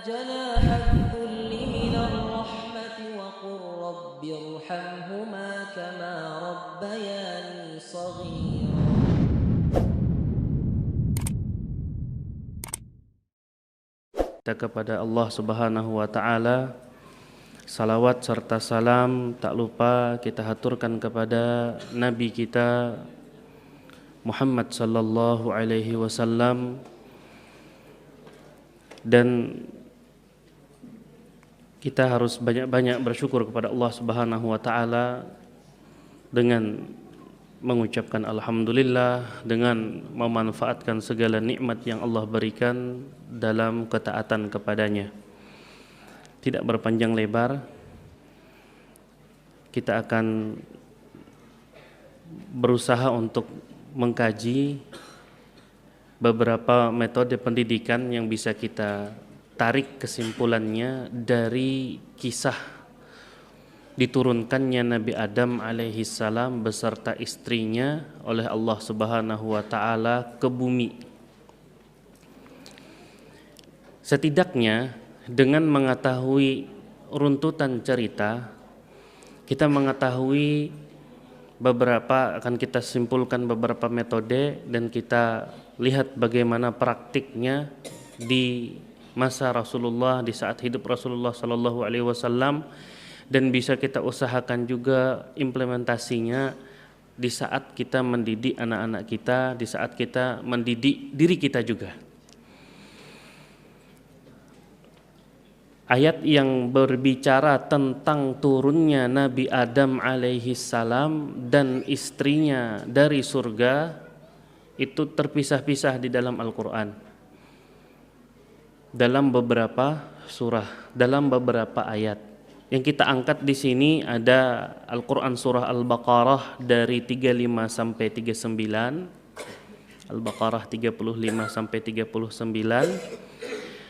جناح الذل من الرحمة وقل رب ارحمهما كما ربياني صغيرا. Kepada Allah Subhanahu wa taala, salawat serta salam tak lupa kita haturkan kepada nabi kita Muhammad sallallahu alaihi wasallam, dan kita harus banyak-banyak bersyukur kepada Allah Subhanahu wa taala dengan mengucapkan alhamdulillah, dengan memanfaatkan segala nikmat yang Allah berikan dalam ketaatan kepadanya. Tidak berpanjang lebar, kita akan berusaha untuk mengkaji beberapa metode pendidikan yang bisa kita tarik kesimpulannya dari kisah diturunkannya Nabi Adam alaihi salam beserta istrinya oleh Allah Subhanahu wa taala ke bumi. Setidaknya dengan mengetahui runtutan cerita, kita mengetahui akan kita simpulkan beberapa metode, dan kita lihat bagaimana praktiknya di masa Rasulullah, di saat hidup Rasulullah sallallahu alaihi wasallam, dan bisa kita usahakan juga implementasinya di saat kita mendidik anak-anak kita, di saat kita mendidik diri kita juga. Ayat yang berbicara tentang turunnya Nabi Adam alaihi salam dan istrinya dari surga itu terpisah-pisah di dalam Al-Quran, dalam beberapa surah, dalam beberapa ayat. Yang kita angkat di sini ada Al-Quran surah Al-Baqarah dari 35 sampai 39, Al-Baqarah 35 sampai 39.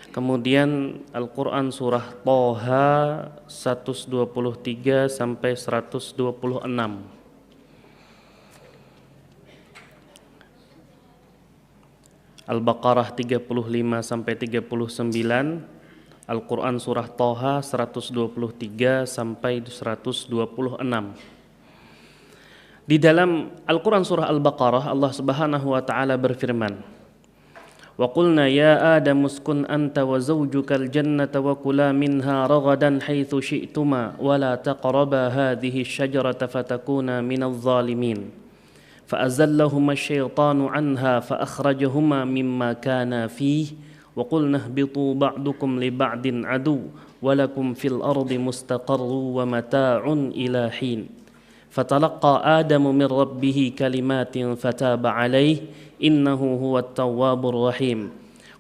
Kemudian Al-Quran surah Thaha 123 sampai 126. Al-Baqarah 35 sampai 39, Al-Quran surah Thaha 123 sampai 126. Di dalam Al-Quran surah Al-Baqarah, Allah Subhanahu wa taala berfirman, "Wa qulna ya Adam uskun anta wa zawjukal jannata wa kula minha ragadan haitsu syi'tuma wa la taqraba hadhihi asy-syajarata fatakuna minadh dhalimin." فأزلهما الشيطان عنها فأخرجهما مما كانا فيه وقلنا اهبطوا بعضكم لبعض عدو ولكم في الأرض مستقر ومتاع إلى حين فتلقى آدم من ربه كلمات فتاب عليه إنه هو التواب الرحيم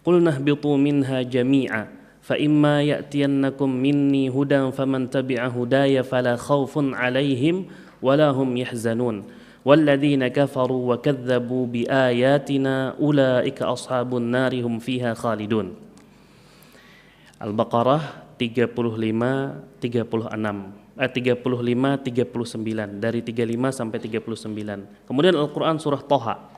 قلنا اهبطوا منها جميعا فإما يأتينكم مني هدى فمن تبع هداي فلا خوف عليهم ولا هم يحزنون والذين كفروا وكذبوا بآياتنا أولئك أصحاب النار هم فيها خالدون. Al-Baqarah 35 39, dari 35 sampai 39. Kemudian Al-Quran surah Thaha,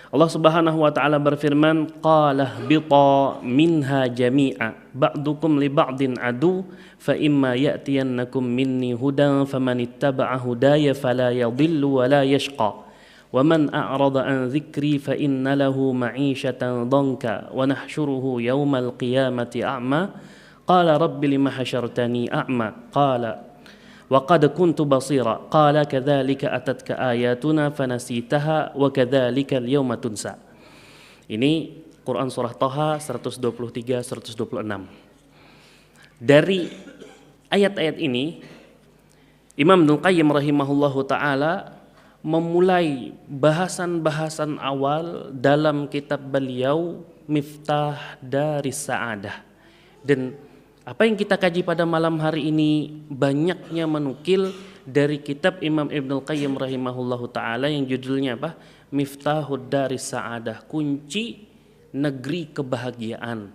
Allah Subhanahu wa taala berfirman, "Qala bita minha jami'a ba'dukum li ba'din adu fa imma ya'tiyannakum minni hudan famanittaba'a hudaya fala yadhillu wa la yashqa wa man a'rada an dzikri fa inna lahu ma'ishatan dhanka wa nahsyuruhu yaumal qiyamati a'ma qala rabbi lima hasyartani a'ma qala وَقَدْ كُنْتُ بَصِيرًا قَالَ كَذَلِكَ أَتَتْكَ آيَاتُنَا فَنَسِيتَهَا وَكَذَلِكَ الْيَوْمَ تُنْسَى. Ini Quran surah Thaha 123 126. Dari ayat-ayat ini Imam Ibnu Qayyim rahimahullahu taala memulai bahasan-bahasan awal dalam kitab beliau Miftah Daris Sa'adah. Dan apa yang kita kaji pada malam hari ini banyaknya menukil dari kitab Imam Ibnu Qayyim rahimahullahu taala yang judulnya apa? Miftahud Daris Sa'adah, kunci negeri kebahagiaan.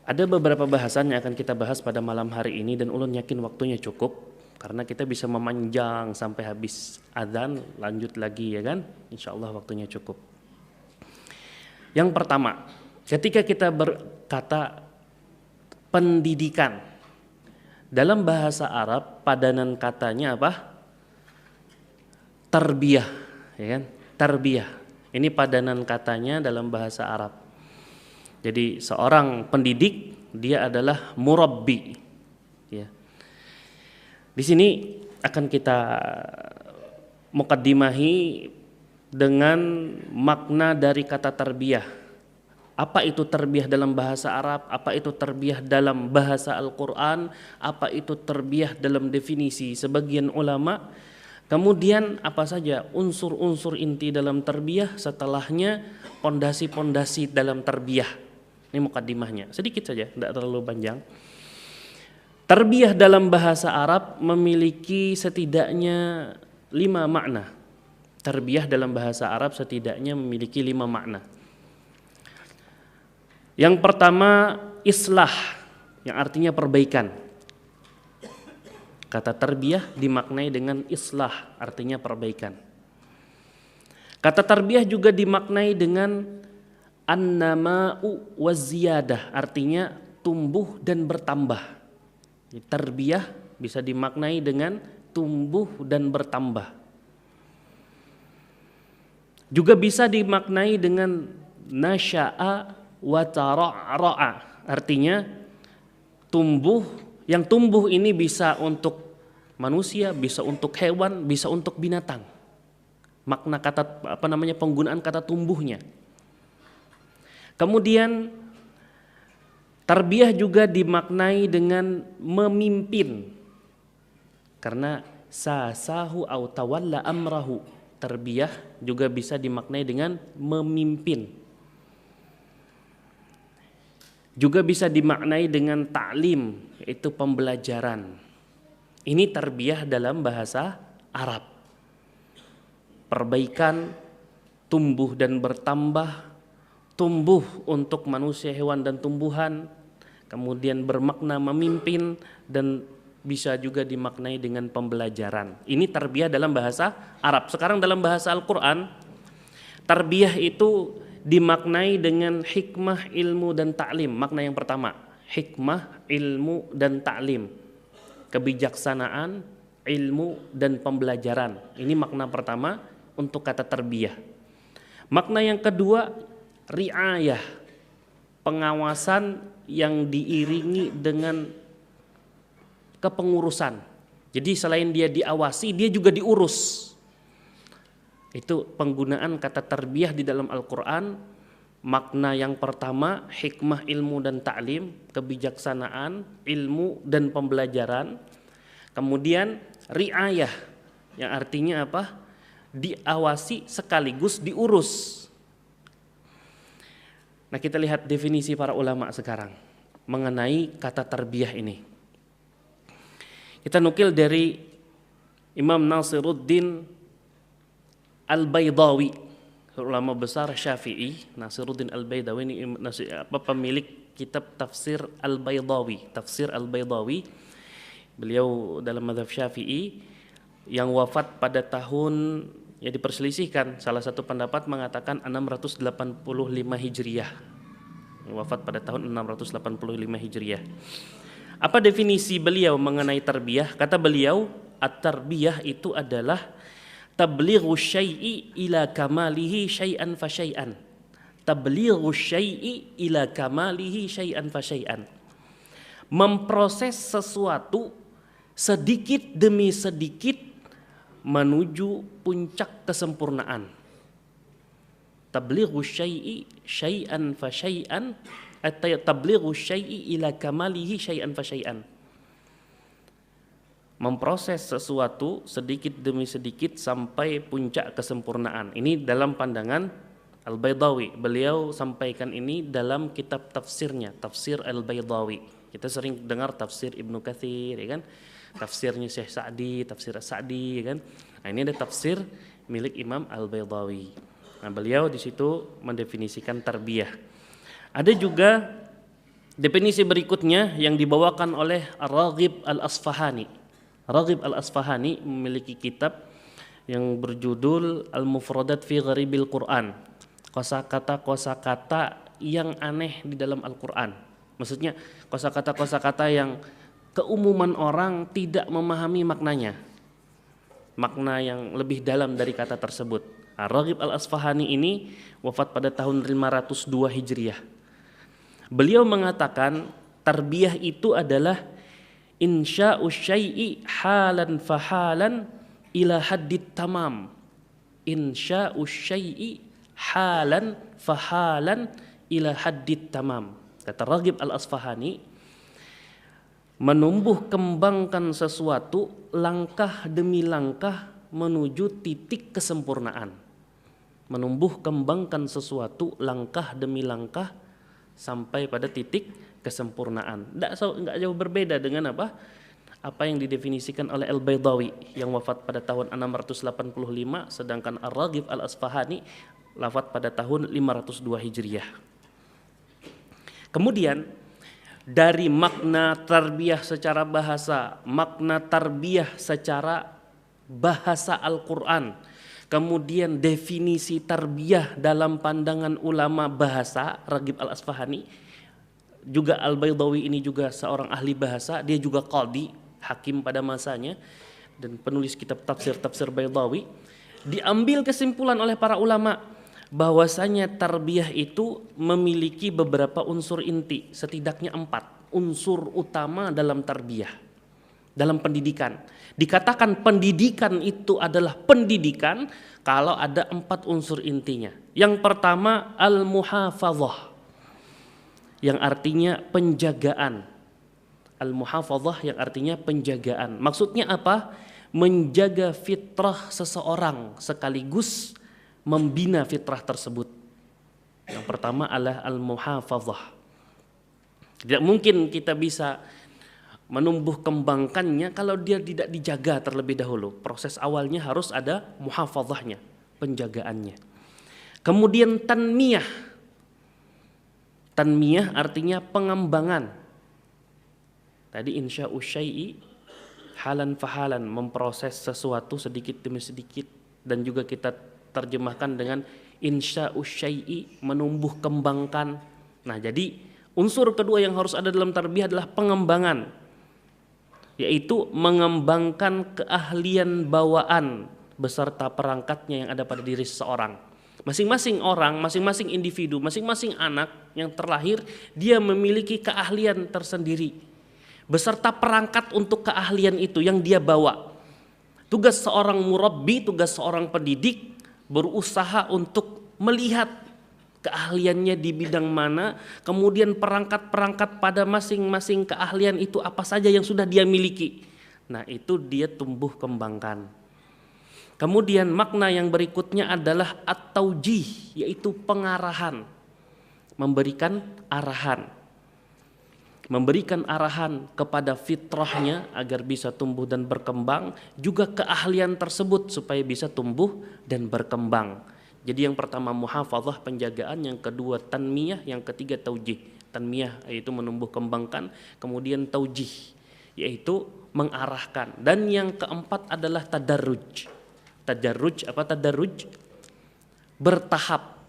Ada beberapa bahasan yang akan kita bahas pada malam hari ini, dan ulun yakin waktunya cukup karena kita bisa memanjang sampai habis adzan, lanjut lagi ya kan? Insyaallah waktunya cukup. Yang pertama, ketika kita berkata pendidikan, dalam bahasa Arab padanan katanya apa? Tarbiyah, ya kan? Tarbiyah. Ini padanan katanya dalam bahasa Arab. Jadi seorang pendidik dia adalah murabbi. Ya. Di sini akan kita mukaddimahi dengan makna dari kata tarbiyah. Apa itu tarbiyah dalam bahasa Arab? Apa itu tarbiyah dalam bahasa Al-Quran? Apa itu tarbiyah dalam definisi sebagian ulama? Kemudian apa saja unsur-unsur inti dalam tarbiyah? Setelahnya pondasi-pondasi dalam tarbiyah. Ini mukaddimahnya, sedikit saja, tidak terlalu panjang. Tarbiyah dalam bahasa Arab memiliki setidaknya 5 makna. Tarbiyah dalam bahasa Arab setidaknya memiliki 5 makna. Yang pertama, islah, yang artinya perbaikan. Kata tarbiyah dimaknai dengan islah, artinya perbaikan. Kata tarbiyah juga dimaknai dengan an-nama'u waziyadah, artinya tumbuh dan bertambah. Tarbiyah bisa dimaknai dengan tumbuh dan bertambah. Juga bisa dimaknai dengan nasya'a wa tara'ra'a, artinya tumbuh. Yang tumbuh ini bisa untuk manusia, bisa untuk hewan, bisa untuk binatang. Makna kata penggunaan kata tumbuhnya. Kemudian tarbiyah juga dimaknai dengan memimpin. Karena sasahu au tawalla amrahu. Tarbiyah juga bisa dimaknai dengan memimpin. Juga bisa dimaknai dengan ta'lim, yaitu pembelajaran. Ini tarbiyah dalam bahasa Arab. Perbaikan, tumbuh dan bertambah, tumbuh untuk manusia, hewan dan tumbuhan, kemudian bermakna memimpin dan bisa juga dimaknai dengan pembelajaran. Ini tarbiyah dalam bahasa Arab. Sekarang dalam bahasa Al-Quran, tarbiyah itu dimaknai dengan hikmah, ilmu dan ta'lim. Makna yang pertama, hikmah, ilmu dan ta'lim. Kebijaksanaan, ilmu dan pembelajaran. Ini makna pertama untuk kata tarbiyah. Makna yang kedua, riayah, pengawasan yang diiringi dengan kepengurusan. Jadi selain dia diawasi, dia juga diurus. Itu penggunaan kata tarbiyah di dalam Al-Quran. Makna yang pertama, hikmah, ilmu dan ta'lim, kebijaksanaan, ilmu dan pembelajaran. Kemudian riayah, yang artinya apa? Diawasi sekaligus diurus. Nah, kita lihat definisi para ulama sekarang mengenai kata tarbiyah ini. Kita nukil dari Imam Nasiruddin Al-Baydawi, ulama besar Syafi'i. Nasiruddin Al-Baydawi ini pemilik kitab tafsir Al-Baydawi, tafsir Al-Baydawi. Beliau dalam mazhab Syafi'i yang wafat pada tahun, ya diperselisihkan, salah satu pendapat mengatakan 685 Hijriyah. Wafat pada tahun 685 Hijriyah. Apa definisi beliau mengenai tarbiyah? Kata beliau, at-tarbiyah itu adalah tablighu syai'i ila kamalihi syai'an fa syai'an. Tablighu syai'i ila kamalihi syai'an fa syai'an. Memproses sesuatu sedikit demi sedikit menuju puncak kesempurnaan. Tablighu syai'i syai'an fa syai'an, atau tablighu syai'i ila kamalihi syai'an fa syai'an. Memproses sesuatu sedikit demi sedikit sampai puncak kesempurnaan. Ini dalam pandangan Al-Baydawi. Beliau sampaikan ini dalam kitab tafsirnya, Tafsir Al-Baydawi. Kita sering dengar tafsir Ibnu Katsir, ya kan? Tafsirnya Syekh Sa'di, tafsir Sa'di, ya kan? Nah, ini ada tafsir milik Imam Al-Baydawi. Nah, beliau di situ mendefinisikan tarbiyah. Ada juga definisi berikutnya yang dibawakan oleh Ar-Raghib Al-Asfahani. Raghib Al-Asfahani memiliki kitab yang berjudul Al-Mufradat fi Gharibil Quran. kosakata-kosakata yang aneh di dalam Al-Quran. Maksudnya kosakata-kosakata yang keumuman orang tidak memahami maknanya, makna yang lebih dalam dari kata tersebut. Ar-Raghib Al-Asfahani ini wafat pada tahun 502 Hijriah. Beliau mengatakan tarbiyah itu adalah insya'u syai'i halan fahalan ila haddit tamam. Insya'u syai'i halan fahalan ila haddit tamam. Kata Raghib Al-Asfahani, menumbuh kembangkan sesuatu langkah demi langkah menuju titik kesempurnaan. Menumbuh kembangkan sesuatu langkah demi langkah sampai pada titik kesempurnaan. Enggak jauh berbeda dengan apa yang didefinisikan oleh Al-Baydawi yang wafat pada tahun 685, sedangkan Ar-Raghib Al-Asfahani wafat pada tahun 502 Hijriah. Kemudian dari makna tarbiyah secara bahasa, makna tarbiyah secara bahasa Al-Quran, kemudian definisi tarbiyah dalam pandangan ulama bahasa, Raghib Al-Asfahani, juga Al-Baydawi ini juga seorang ahli bahasa, dia juga qadhi, hakim pada masanya, dan penulis kitab tafsir Baydawi. Diambil kesimpulan oleh para ulama bahwasanya tarbiyah itu memiliki beberapa unsur inti, setidaknya 4 unsur utama dalam tarbiyah, dalam pendidikan. Dikatakan pendidikan itu adalah pendidikan kalau ada 4 unsur intinya. Yang pertama al-muhafadzah, yang artinya penjagaan. Al-muhafadzah yang artinya penjagaan. Maksudnya apa? Menjaga fitrah seseorang sekaligus membina fitrah tersebut. Yang pertama adalah al-muhafadzah. Tidak mungkin kita bisa menumbuh kembangkannya kalau dia tidak dijaga terlebih dahulu. Proses awalnya harus ada muhafadzahnya, penjagaannya. Kemudian tanmiyah. Tanmiyah artinya pengembangan. Tadi insya'u syai'i halan fahalan, memproses sesuatu sedikit demi sedikit, dan juga kita terjemahkan dengan insya'u syai'i, menumbuh kembangkan. Nah, jadi unsur kedua yang harus ada dalam tarbiyah adalah pengembangan, yaitu mengembangkan keahlian bawaan beserta perangkatnya yang ada pada diri seseorang. Masing-masing orang, masing-masing individu, masing-masing anak yang terlahir, dia memiliki keahlian tersendiri beserta perangkat untuk keahlian itu yang dia bawa. Tugas seorang murabbi, tugas seorang pendidik, berusaha untuk melihat keahliannya di bidang mana, kemudian perangkat-perangkat pada masing-masing keahlian itu apa saja yang sudah dia miliki. Nah, itu dia tumbuh kembangkan. Kemudian makna yang berikutnya adalah at-taujih, yaitu pengarahan, memberikan arahan. Memberikan arahan kepada fitrahnya agar bisa tumbuh dan berkembang, juga keahlian tersebut supaya bisa tumbuh dan berkembang. Jadi yang pertama muhafadzah, penjagaan, yang kedua tanmiyah, yang ketiga taujih. Tanmiyah yaitu menumbuh kembangkan, kemudian taujih yaitu mengarahkan, dan yang keempat adalah tadarruj. Tadarruj, apa tadarruj? Bertahap.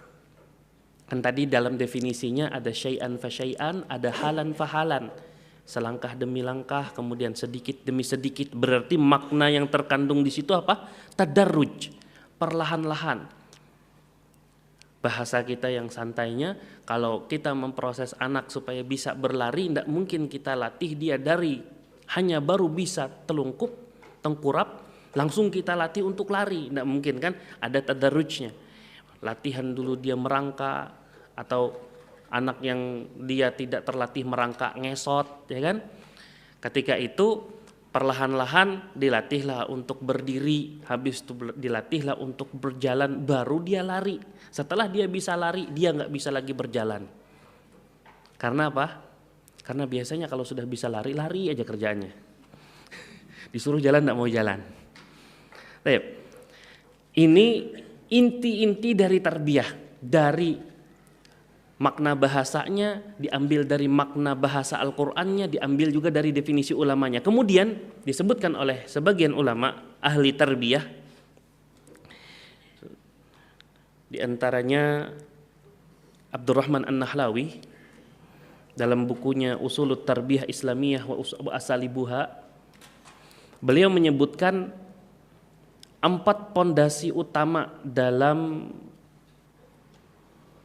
Kan tadi dalam definisinya ada syai'an fa syai'an, ada halan fa halan. Selangkah demi langkah, kemudian sedikit demi sedikit. Berarti makna yang terkandung di situ apa? Tadarruj, perlahan-lahan. Bahasa kita yang santainya, kalau kita memproses anak supaya bisa berlari, tidak mungkin kita latih dia dari hanya baru bisa telungkup, tengkurap, langsung kita latih untuk lari. Tidak mungkin kan, ada tadarrujnya. Latihan dulu dia merangkak, atau anak yang dia tidak terlatih merangkak ngesot, ya kan? Ketika itu perlahan-lahan dilatihlah untuk berdiri, habis itu dilatihlah untuk berjalan, baru dia lari. Setelah dia bisa lari, dia nggak bisa lagi berjalan. Karena apa? Karena biasanya kalau sudah bisa lari, lari aja kerjaannya. Disuruh jalan nggak mau jalan. Baik. Ini inti-inti dari tarbiyah, dari makna bahasanya diambil dari makna bahasa Al-Qur'annya, diambil juga dari definisi ulamanya. Kemudian disebutkan oleh sebagian ulama ahli tarbiyah, di antaranya Abdurrahman An-Nahlawi dalam bukunya Usulut Tarbiyah Islamiyah wa Asalibuha, beliau menyebutkan 4 pondasi utama dalam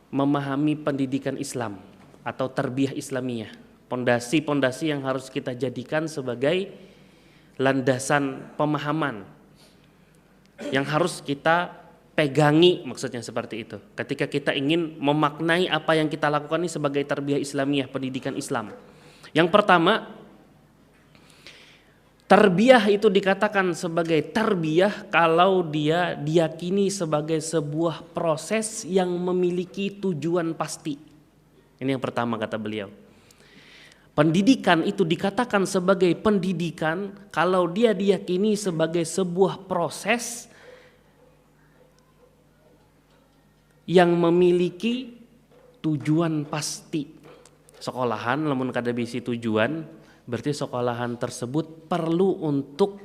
memahami pendidikan Islam atau tarbiyah Islamiyah. Pondasi-pondasi yang harus kita jadikan sebagai landasan pemahaman yang harus kita pegangi, maksudnya seperti itu. Ketika kita ingin memaknai apa yang kita lakukan ini sebagai tarbiyah Islamiyah, pendidikan Islam. Yang pertama, tarbiyah itu dikatakan sebagai tarbiyah kalau dia diyakini sebagai sebuah proses yang memiliki tujuan pasti. Ini yang pertama kata beliau. Pendidikan itu dikatakan sebagai pendidikan kalau dia diyakini sebagai sebuah proses yang memiliki tujuan pasti. Sekolahan lamun kada bisi tujuan, berarti sekolahan tersebut perlu untuk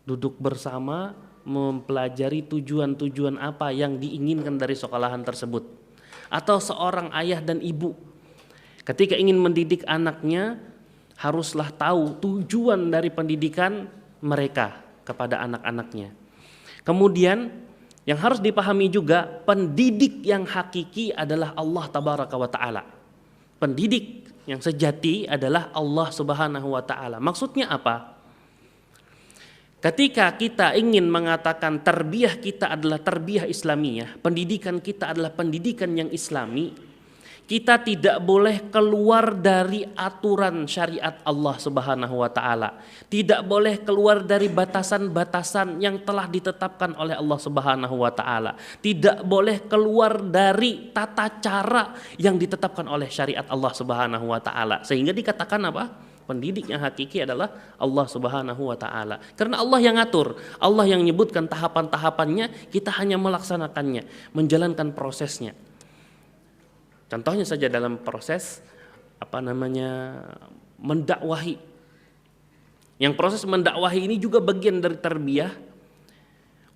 duduk bersama mempelajari tujuan-tujuan apa yang diinginkan dari sekolahan tersebut. Atau seorang ayah dan ibu ketika ingin mendidik anaknya haruslah tahu tujuan dari pendidikan mereka kepada anak-anaknya. Kemudian yang harus dipahami juga, pendidik yang hakiki adalah Allah Tabaraka wa Ta'ala. Pendidik yang sejati adalah Allah Subhanahu wa Ta'ala. Maksudnya apa? Ketika kita ingin mengatakan tarbiyah kita adalah tarbiyah Islamiyah, pendidikan kita adalah pendidikan yang Islami, kita tidak boleh keluar dari aturan syariat Allah Subhanahu wa Ta'ala. Tidak boleh keluar dari batasan-batasan yang telah ditetapkan oleh Allah Subhanahu wa Ta'ala. Tidak boleh keluar dari tata cara yang ditetapkan oleh syariat Allah Subhanahu wa Ta'ala. Sehingga dikatakan apa? Pendidik yang hakiki adalah Allah Subhanahu wa Ta'ala. Karena Allah yang ngatur, Allah yang menyebutkan tahapan-tahapannya, kita hanya melaksanakannya, menjalankan prosesnya. Contohnya saja dalam proses mendakwahi. Yang proses mendakwahi ini juga bagian dari tarbiyah.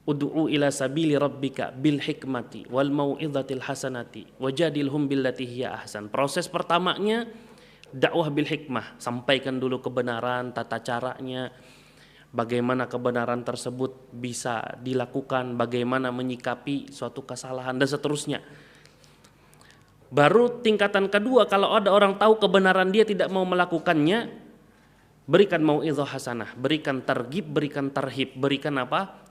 Ud'u ila sabili rabbika bil hikmati wal mau'izatil hasanati wajadilhum billati hiya ahsan. Proses pertamanya dakwah bil hikmah, sampaikan dulu kebenaran, tata caranya, bagaimana kebenaran tersebut bisa dilakukan, bagaimana menyikapi suatu kesalahan dan seterusnya. Baru tingkatan kedua, kalau ada orang tahu kebenaran dia tidak mau melakukannya, berikan mau'izah hasanah, berikan targhib, berikan tarhib, berikan apa?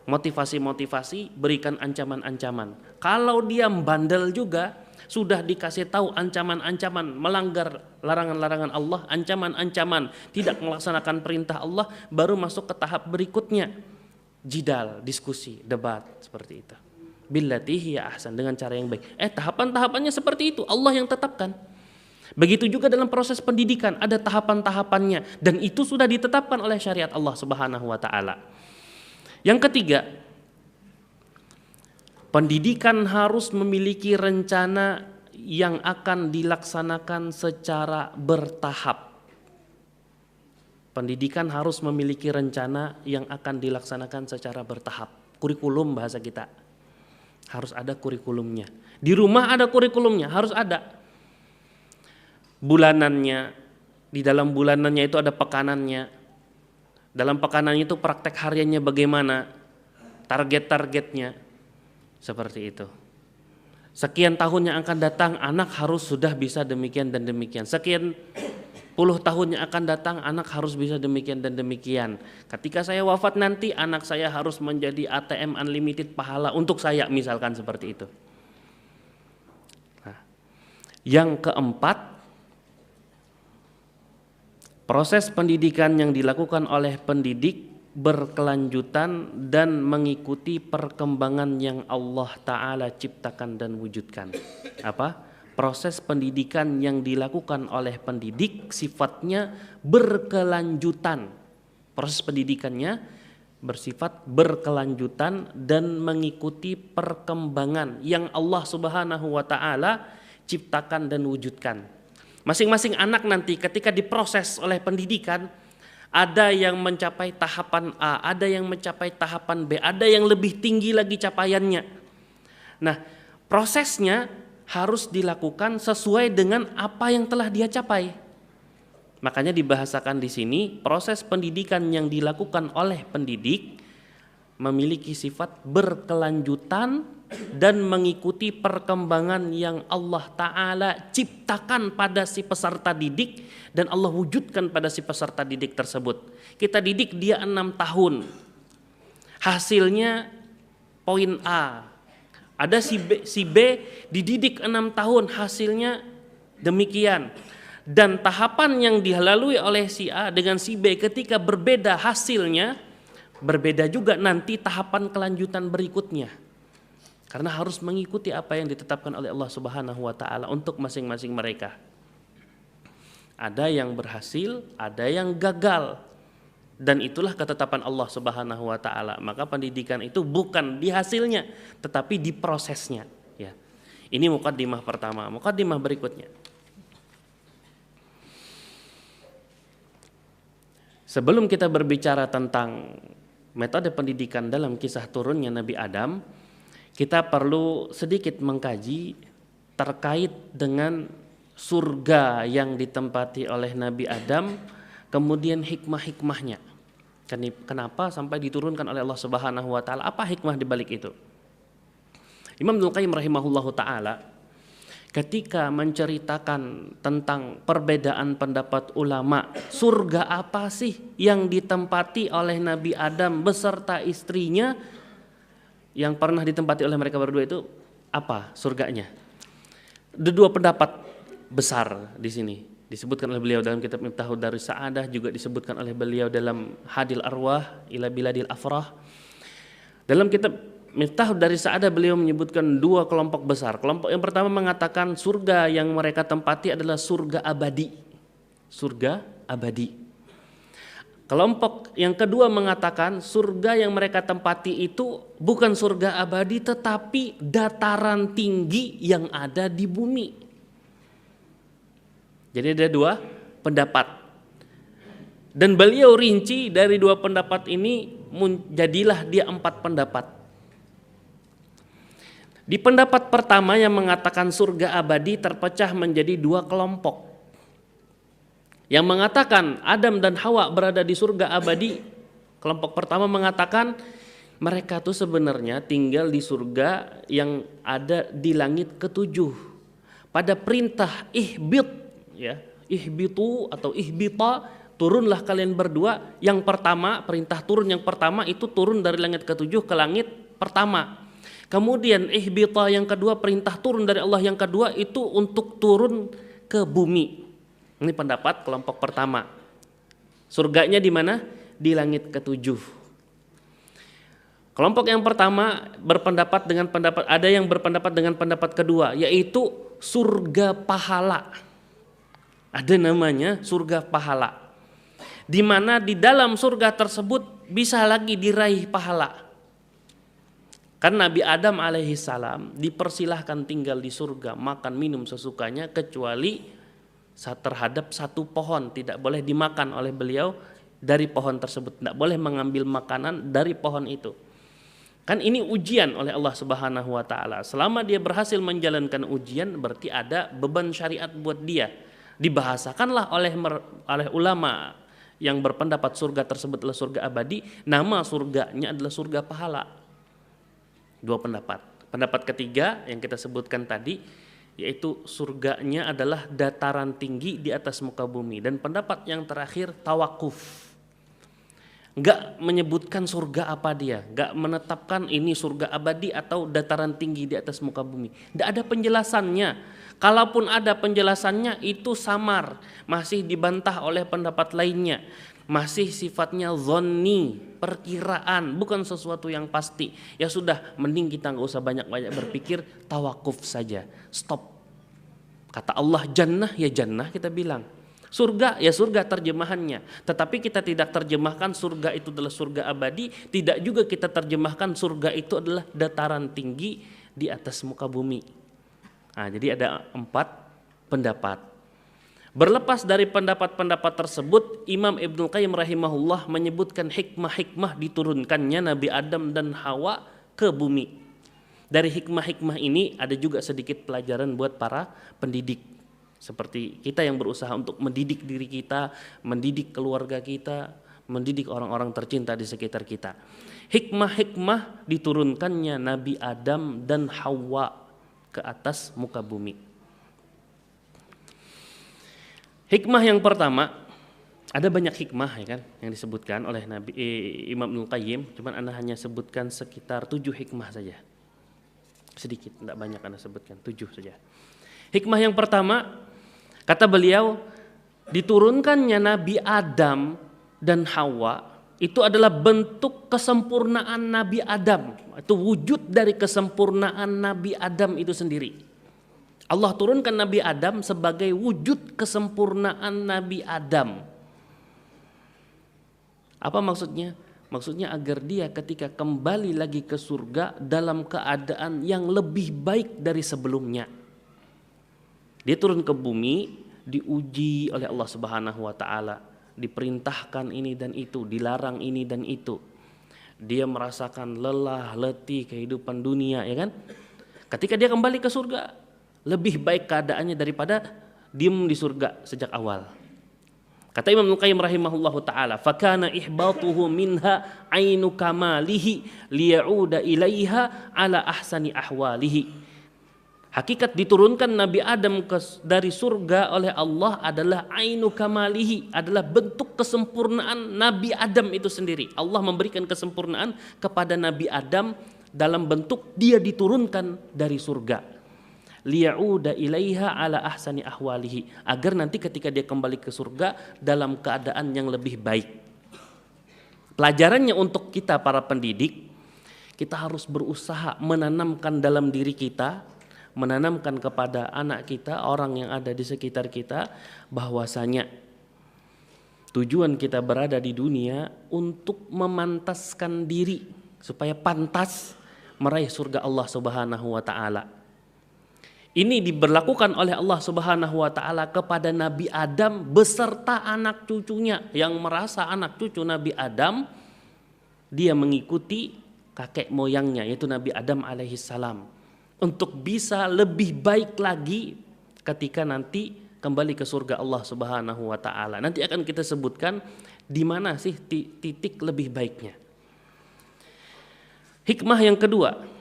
Motivasi-motivasi, berikan ancaman-ancaman. Kalau dia bandel juga, sudah dikasih tahu ancaman-ancaman, melanggar larangan-larangan Allah, ancaman-ancaman, tidak melaksanakan perintah Allah, baru masuk ke tahap berikutnya, jidal, diskusi, debat, seperti itu. Billati hiya ahsan, dengan cara yang baik. Tahapan-tahapannya seperti itu, Allah yang tetapkan. Begitu juga dalam proses pendidikan, ada tahapan-tahapannya, dan itu sudah ditetapkan oleh syariat Allah Subhanahu wa Ta'ala. Yang ketiga, pendidikan harus memiliki rencana yang akan dilaksanakan secara bertahap. Pendidikan harus memiliki rencana yang akan dilaksanakan secara bertahap. Kurikulum bahasa kita. Harus ada kurikulumnya. Di rumah ada kurikulumnya, harus ada. Bulanannya, di dalam bulanannya itu ada pekanannya. Dalam pekanannya itu praktek hariannya bagaimana, target-targetnya, seperti itu. Sekian tahun yang akan datang anak harus sudah bisa demikian dan demikian. Sekian puluh tahun yang akan datang anak harus bisa demikian dan demikian. Ketika saya wafat nanti anak saya harus menjadi ATM unlimited pahala untuk saya, misalkan seperti itu. Nah, yang keempat, proses pendidikan yang dilakukan oleh pendidik berkelanjutan dan mengikuti perkembangan yang Allah Ta'ala ciptakan dan wujudkan. Apa? Proses pendidikan yang dilakukan oleh pendidik sifatnya berkelanjutan. Proses pendidikannya bersifat berkelanjutan dan mengikuti perkembangan yang Allah Subhanahu wa Ta'ala ciptakan dan wujudkan. Masing-masing anak nanti ketika diproses oleh pendidikan, ada yang mencapai tahapan A, ada yang mencapai tahapan B, ada yang lebih tinggi lagi capaiannya. Nah, prosesnya harus dilakukan sesuai dengan apa yang telah dia capai. Makanya dibahasakan di sini proses pendidikan yang dilakukan oleh pendidik memiliki sifat berkelanjutan dan mengikuti perkembangan yang Allah Ta'ala ciptakan pada si peserta didik dan Allah wujudkan pada si peserta didik tersebut. Kita didik dia 6 tahun, hasilnya poin A. Ada si B dididik 6 tahun, hasilnya demikian. Dan tahapan yang dilalui oleh si A dengan si B ketika berbeda hasilnya, berbeda juga nanti tahapan kelanjutan berikutnya. Karena harus mengikuti apa yang ditetapkan oleh Allah Subhanahu wa taala untuk masing-masing mereka. Ada yang berhasil, ada yang gagal. Dan itulah ketetapan Allah Subhanahu wa taala. Maka pendidikan itu bukan di hasilnya, tetapi di prosesnya, ya. Ini muqaddimah pertama. Muqaddimah berikutnya. Sebelum kita berbicara tentang metode pendidikan dalam kisah turunnya Nabi Adam, kita perlu sedikit mengkaji terkait dengan surga yang ditempati oleh Nabi Adam, kemudian hikmah-hikmahnya. Kenapa sampai diturunkan oleh Allah Subhanahu wa taala? Apa hikmah di balik itu? Imam Ibnu Qayyim rahimahullahu taala ketika menceritakan tentang perbedaan pendapat ulama, surga apa sih yang ditempati oleh Nabi Adam beserta istrinya yang pernah ditempati oleh mereka berdua, itu apa surganya? Ada 2 pendapat besar di sini. Disebutkan oleh beliau dalam kitab Miftahud Darus Sa'adah, juga disebutkan oleh beliau dalam Hadil Arwah ila Biladil Afrah. Dalam kitab Miftahud Darus Sa'adah beliau menyebutkan 2 kelompok besar. Kelompok yang pertama mengatakan surga yang mereka tempati adalah surga abadi. Surga abadi. Kelompok yang kedua mengatakan surga yang mereka tempati itu bukan surga abadi tetapi dataran tinggi yang ada di bumi. Jadi ada 2 pendapat. Dan beliau rinci dari 2 pendapat ini jadilah dia 4 pendapat. Di pendapat pertama yang mengatakan surga abadi terpecah menjadi 2 kelompok. Yang mengatakan Adam dan Hawa berada di surga abadi, kelompok pertama mengatakan mereka tuh sebenarnya tinggal di surga yang ada di langit ke-7. Pada perintah ihbit, ya, ihbitu atau ihbita, turunlah kalian berdua. Yang pertama, perintah turun yang pertama itu turun dari langit ke-7 ke langit pertama. Kemudian ihbita yang kedua, perintah turun dari Allah yang kedua itu untuk turun ke bumi. Ini pendapat kelompok pertama. Surganya di mana? Di langit ke-7. Kelompok yang pertama berpendapat dengan pendapat, ada yang berpendapat dengan pendapat kedua, yaitu surga pahala. Ada namanya surga pahala. Di mana di dalam surga tersebut bisa lagi diraih pahala. Kan Nabi Adam alaihissalam dipersilahkan tinggal di surga, makan minum sesukanya kecuali terhadap 1 pohon, tidak boleh dimakan oleh beliau dari pohon tersebut, tidak boleh mengambil makanan dari pohon itu. Kan ini ujian oleh Allah Subhanahu wa taala. Selama dia berhasil menjalankan ujian berarti ada beban syariat buat dia. Dibahasakanlah oleh ulama yang berpendapat surga tersebut adalah surga abadi, nama surganya adalah surga pahala. 2 pendapat. Pendapat ketiga yang kita sebutkan tadi, yaitu surganya adalah dataran tinggi di atas muka bumi. Dan pendapat yang terakhir tawakuf, nggak menyebutkan surga apa dia, nggak menetapkan ini surga abadi atau dataran tinggi di atas muka bumi. Nggak ada penjelasannya. Kalaupun ada penjelasannya itu samar, masih dibantah oleh pendapat lainnya. Masih sifatnya zonni, perkiraan, bukan sesuatu yang pasti. Ya sudah, mending kita nggak usah banyak-banyak berpikir, tawakuf saja, stop. Kata Allah jannah, ya jannah kita bilang. Surga, ya surga terjemahannya. Tetapi kita tidak terjemahkan surga itu adalah surga abadi, tidak juga kita terjemahkan surga itu adalah dataran tinggi di atas muka bumi. Nah, jadi ada 4 pendapat. Berlepas dari pendapat-pendapat tersebut, Imam Ibnu Qayyim rahimahullah menyebutkan hikmah-hikmah diturunkannya Nabi Adam dan Hawa ke bumi. Dari hikmah-hikmah ini ada juga sedikit pelajaran buat para pendidik. Seperti kita yang berusaha untuk mendidik diri kita, mendidik keluarga kita, mendidik orang-orang tercinta di sekitar kita. Hikmah-hikmah diturunkannya Nabi Adam dan Hawa ke atas muka bumi. Hikmah yang pertama, ada banyak hikmah ya kan yang disebutkan oleh Imam Ibnul Qayyim, cuman Anda hanya sebutkan sekitar 7 hikmah saja. Sedikit, tidak banyak Anda sebutkan, 7 saja. Hikmah yang pertama, kata beliau, diturunkannya Nabi Adam dan Hawa itu adalah bentuk kesempurnaan Nabi Adam. Itu wujud dari kesempurnaan Nabi Adam itu sendiri. Allah turunkan Nabi Adam sebagai wujud kesempurnaan Nabi Adam. Apa maksudnya? Maksudnya agar dia ketika kembali lagi ke surga dalam keadaan yang lebih baik dari sebelumnya. Dia turun ke bumi, diuji oleh Allah Subhanahu wa taala, diperintahkan ini dan itu, dilarang ini dan itu. Dia merasakan lelah, letih kehidupan dunia, ya kan? Ketika dia kembali ke surga, lebih baik keadaannya daripada diem di surga sejak awal. Kata Imam Ibnul Qayyim rahimahullahu taala, "Fakana ihbatuhu minha ainu kamalihi liya'uda ilaiha ala ahsani ahwalihi." Hakikat diturunkan Nabi Adam dari surga oleh Allah adalah ainu kamalihi, adalah bentuk kesempurnaan Nabi Adam itu sendiri. Allah memberikan kesempurnaan kepada Nabi Adam dalam bentuk dia diturunkan dari surga. Liya'uda ilaiha ala ahsani ahwalihi, agar nanti ketika dia kembali ke surga dalam keadaan yang lebih baik. Pelajarannya untuk kita para pendidik, kita harus berusaha menanamkan dalam diri kita, menanamkan kepada anak kita, orang yang ada di sekitar kita, bahwasanya tujuan kita berada di dunia untuk memantaskan diri supaya pantas meraih surga Allah Subhanahu wa taala. Ini diberlakukan oleh Allah Subhanahu wa taala kepada Nabi Adam beserta anak cucunya, yang merasa anak cucu Nabi Adam dia mengikuti kakek moyangnya yaitu Nabi Adam alaihissalam, untuk bisa lebih baik lagi ketika nanti kembali ke surga Allah Subhanahu wa taala. Nanti akan kita sebutkan di mana sih titik lebih baiknya. Hikmah yang kedua,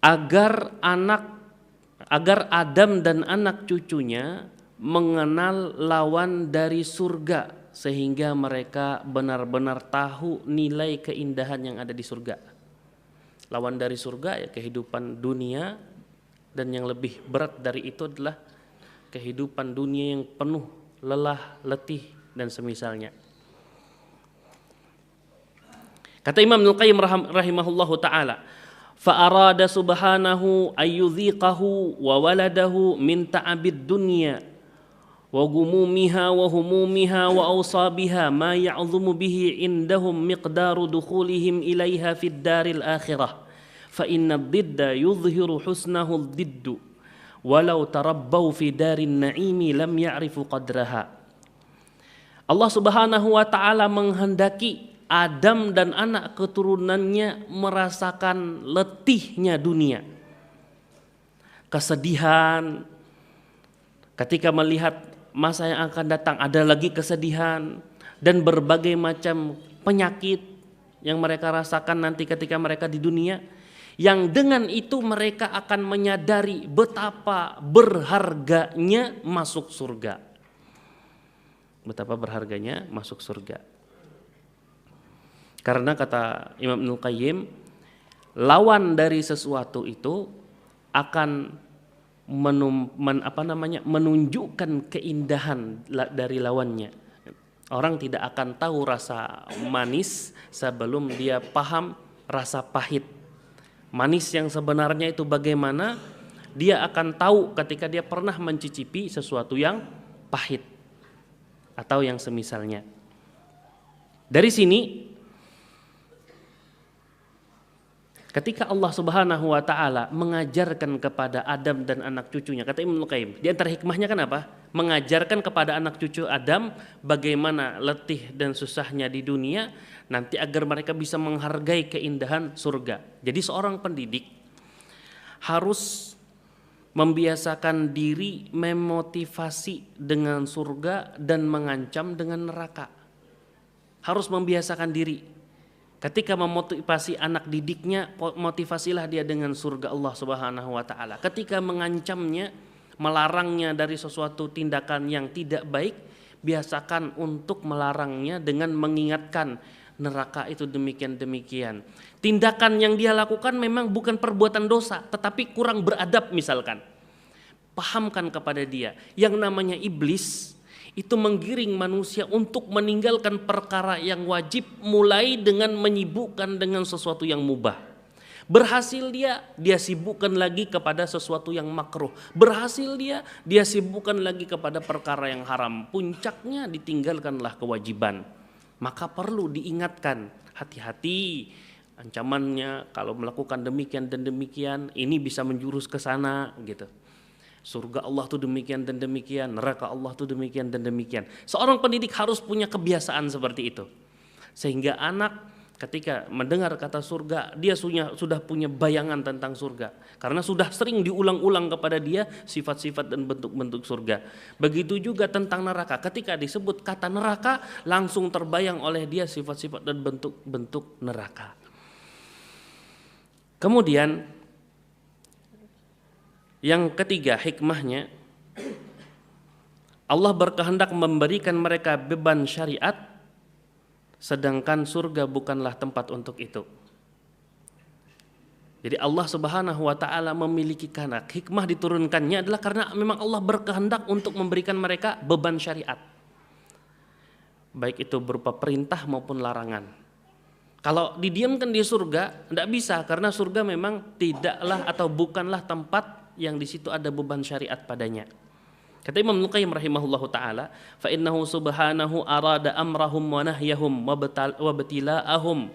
agar Adam dan anak cucunya mengenal lawan dari surga, sehingga mereka benar-benar tahu nilai keindahan yang ada di surga. Lawan dari surga ya kehidupan dunia, dan yang lebih berat dari itu adalah kehidupan dunia yang penuh lelah, letih dan semisalnya. Kata Imam Ibnul Qayyim rahimahullahu taala, fa'arada subhanahu ayyudhiqahu wa waladahu min ta'abid dunya wa gumumiha wa humumiha wa awsabiha ma ya'zumu bihi indahum miqdaru dukhulihim ilaiha fid daril akhirah fa inna ad-didda yudhiru husnahu ad-diddu walau tarabbau fi darin na'imi lam ya'rifu qadraha. Allah Subhanahu wa ta'ala menghendaki Adam dan anak keturunannya merasakan letihnya dunia, kesedihan ketika melihat masa yang akan datang, ada lagi kesedihan dan berbagai macam penyakit yang mereka rasakan nanti ketika mereka di dunia, yang dengan itu mereka akan menyadari betapa berharganya masuk surga. Betapa berharganya masuk surga. Karena kata Imam Ibnul Qayyim, lawan dari sesuatu itu akan menunjukkan keindahan dari lawannya. Orang tidak akan tahu rasa manis sebelum dia paham rasa pahit. Manis yang sebenarnya itu bagaimana, dia akan tahu ketika dia pernah mencicipi sesuatu yang pahit atau yang semisalnya. Dari sini, ketika Allah Subhanahu wa taala mengajarkan kepada Adam dan anak cucunya, kata Ibnu Qayyim, di antara hikmahnya kan apa? mengajarkan kepada anak cucu Adam bagaimana letih dan susahnya di dunia, nanti agar mereka bisa menghargai keindahan surga. Jadi seorang pendidik harus membiasakan diri memotivasi dengan surga dan mengancam dengan neraka. Harus membiasakan diri. Ketika memotivasi anak didiknya, motivasilah dia dengan surga Allah Subhanahu wa taala. Ketika mengancamnya, melarangnya dari sesuatu tindakan yang tidak baik, biasakan untuk melarangnya dengan mengingatkan neraka itu demikian-demikian. Tindakan yang dia lakukan memang bukan perbuatan dosa, tetapi kurang beradab misalkan. Pahamkan kepada dia, yang namanya iblis itu menggiring manusia untuk meninggalkan perkara yang wajib, mulai dengan menyibukkan dengan sesuatu yang mubah. Berhasil dia sibukkan lagi kepada sesuatu yang makruh. Berhasil dia sibukkan lagi kepada perkara yang haram. Puncaknya ditinggalkanlah kewajiban. Maka perlu diingatkan, hati-hati, ancamannya kalau melakukan demikian dan demikian, ini bisa menjurus ke sana gitu. Surga Allah tuh demikian dan demikian, neraka Allah tuh demikian dan demikian. Seorang pendidik harus punya kebiasaan seperti itu. Sehingga anak ketika mendengar kata surga, dia sudah punya bayangan tentang surga. Karena sudah sering diulang-ulang kepada dia sifat-sifat dan bentuk-bentuk surga. Begitu juga tentang neraka. Ketika disebut kata neraka, langsung terbayang oleh dia sifat-sifat dan bentuk-bentuk neraka. Kemudian yang ketiga hikmahnya, Allah berkehendak memberikan mereka beban syariat, sedangkan surga bukanlah tempat untuk itu. Jadi Allah Subhanahu wa taala memiliki kehendak. Hikmah diturunkannya adalah karena memang Allah berkehendak untuk memberikan mereka beban syariat. Baik itu berupa perintah maupun larangan. Kalau didiamkan di surga, tidak bisa, karena surga memang tidaklah atau bukanlah tempat yang di situ ada beban syariat padanya. Kata Imam Ibnu Qayyim rahimahullahu taala, fa innahu subhanahu arada amrahum wa nahyahum wa btila'ahum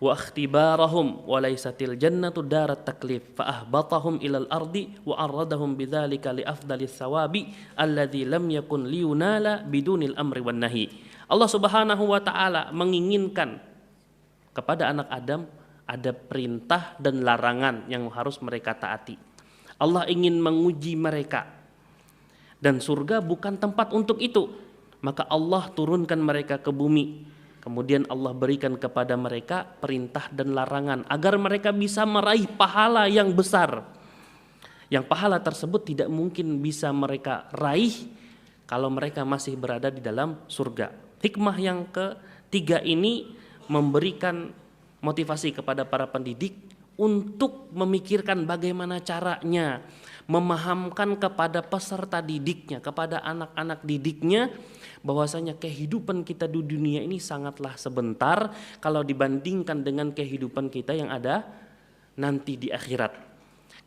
wa ikhtibarahum wa laysatil jannatu darat taklif fa ahbatahum ilal ardi wa arradahum bidzalika li afdalis thawabi alladzi lam yakun liyunala bidunil amri wan nahi. Allah Subhanahu wa taala menginginkan kepada anak Adam ada perintah dan larangan yang harus mereka taati. Allah ingin menguji mereka, dan surga bukan tempat untuk itu. Maka Allah turunkan mereka ke bumi. Kemudian Allah berikan kepada mereka perintah dan larangan agar mereka bisa meraih pahala yang besar. Yang pahala tersebut tidak mungkin bisa mereka raih kalau mereka masih berada di dalam surga. Hikmah yang ketiga ini memberikan motivasi kepada para pendidik untuk memikirkan bagaimana caranya memahamkan kepada peserta didiknya, kepada anak-anak didiknya, bahwasanya kehidupan kita di dunia ini sangatlah sebentar kalau dibandingkan dengan kehidupan kita yang ada nanti di akhirat.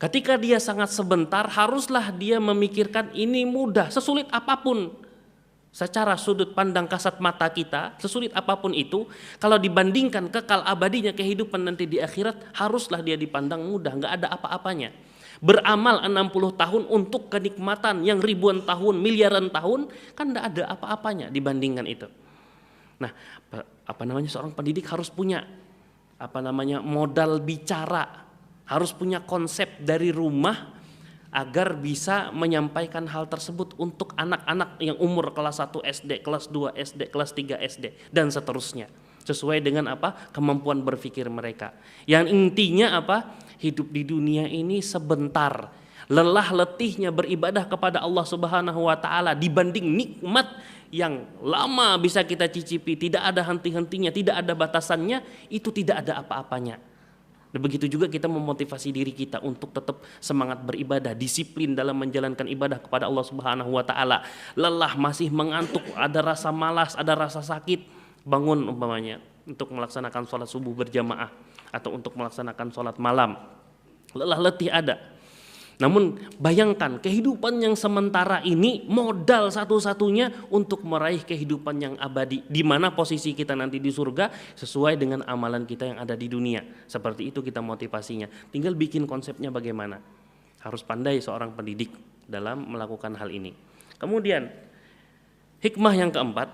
Ketika dia sangat sebentar, haruslah dia memikirkan ini mudah, sesulit apapun. Secara sudut pandang kasat mata kita, sesulit apapun itu, kalau dibandingkan kekal abadinya kehidupan nanti di akhirat, haruslah dia dipandang mudah, nggak ada apa-apanya. Beramal 60 tahun untuk kenikmatan yang ribuan tahun, miliaran tahun, kan nggak ada apa-apanya dibandingkan itu. Nah, seorang pendidik harus punya modal bicara, harus punya konsep dari rumah agar bisa menyampaikan hal tersebut untuk anak-anak yang umur kelas 1 SD, kelas 2 SD, kelas 3 SD, dan seterusnya. Sesuai dengan kemampuan berpikir mereka. Yang intinya hidup di dunia ini sebentar. Lelah letihnya beribadah kepada Allah Subhanahu wa taala dibanding nikmat yang lama bisa kita cicipi, tidak ada henti-hentinya, tidak ada batasannya, itu tidak ada apa-apanya. Dan begitu juga kita memotivasi diri kita untuk tetap semangat beribadah, disiplin dalam menjalankan ibadah kepada Allah Subhanahu wa taala. Lelah, masih mengantuk, ada rasa malas, ada rasa sakit, bangun umpamanya untuk melaksanakan sholat subuh berjamaah atau untuk melaksanakan sholat malam. Lelah letih ada. Namun bayangkan kehidupan yang sementara ini modal satu-satunya untuk meraih kehidupan yang abadi, di mana posisi kita nanti di surga sesuai dengan amalan kita yang ada di dunia. Seperti itu kita motivasinya. Tinggal bikin konsepnya bagaimana. Harus pandai seorang pendidik dalam melakukan hal ini. Kemudian hikmah yang keempat,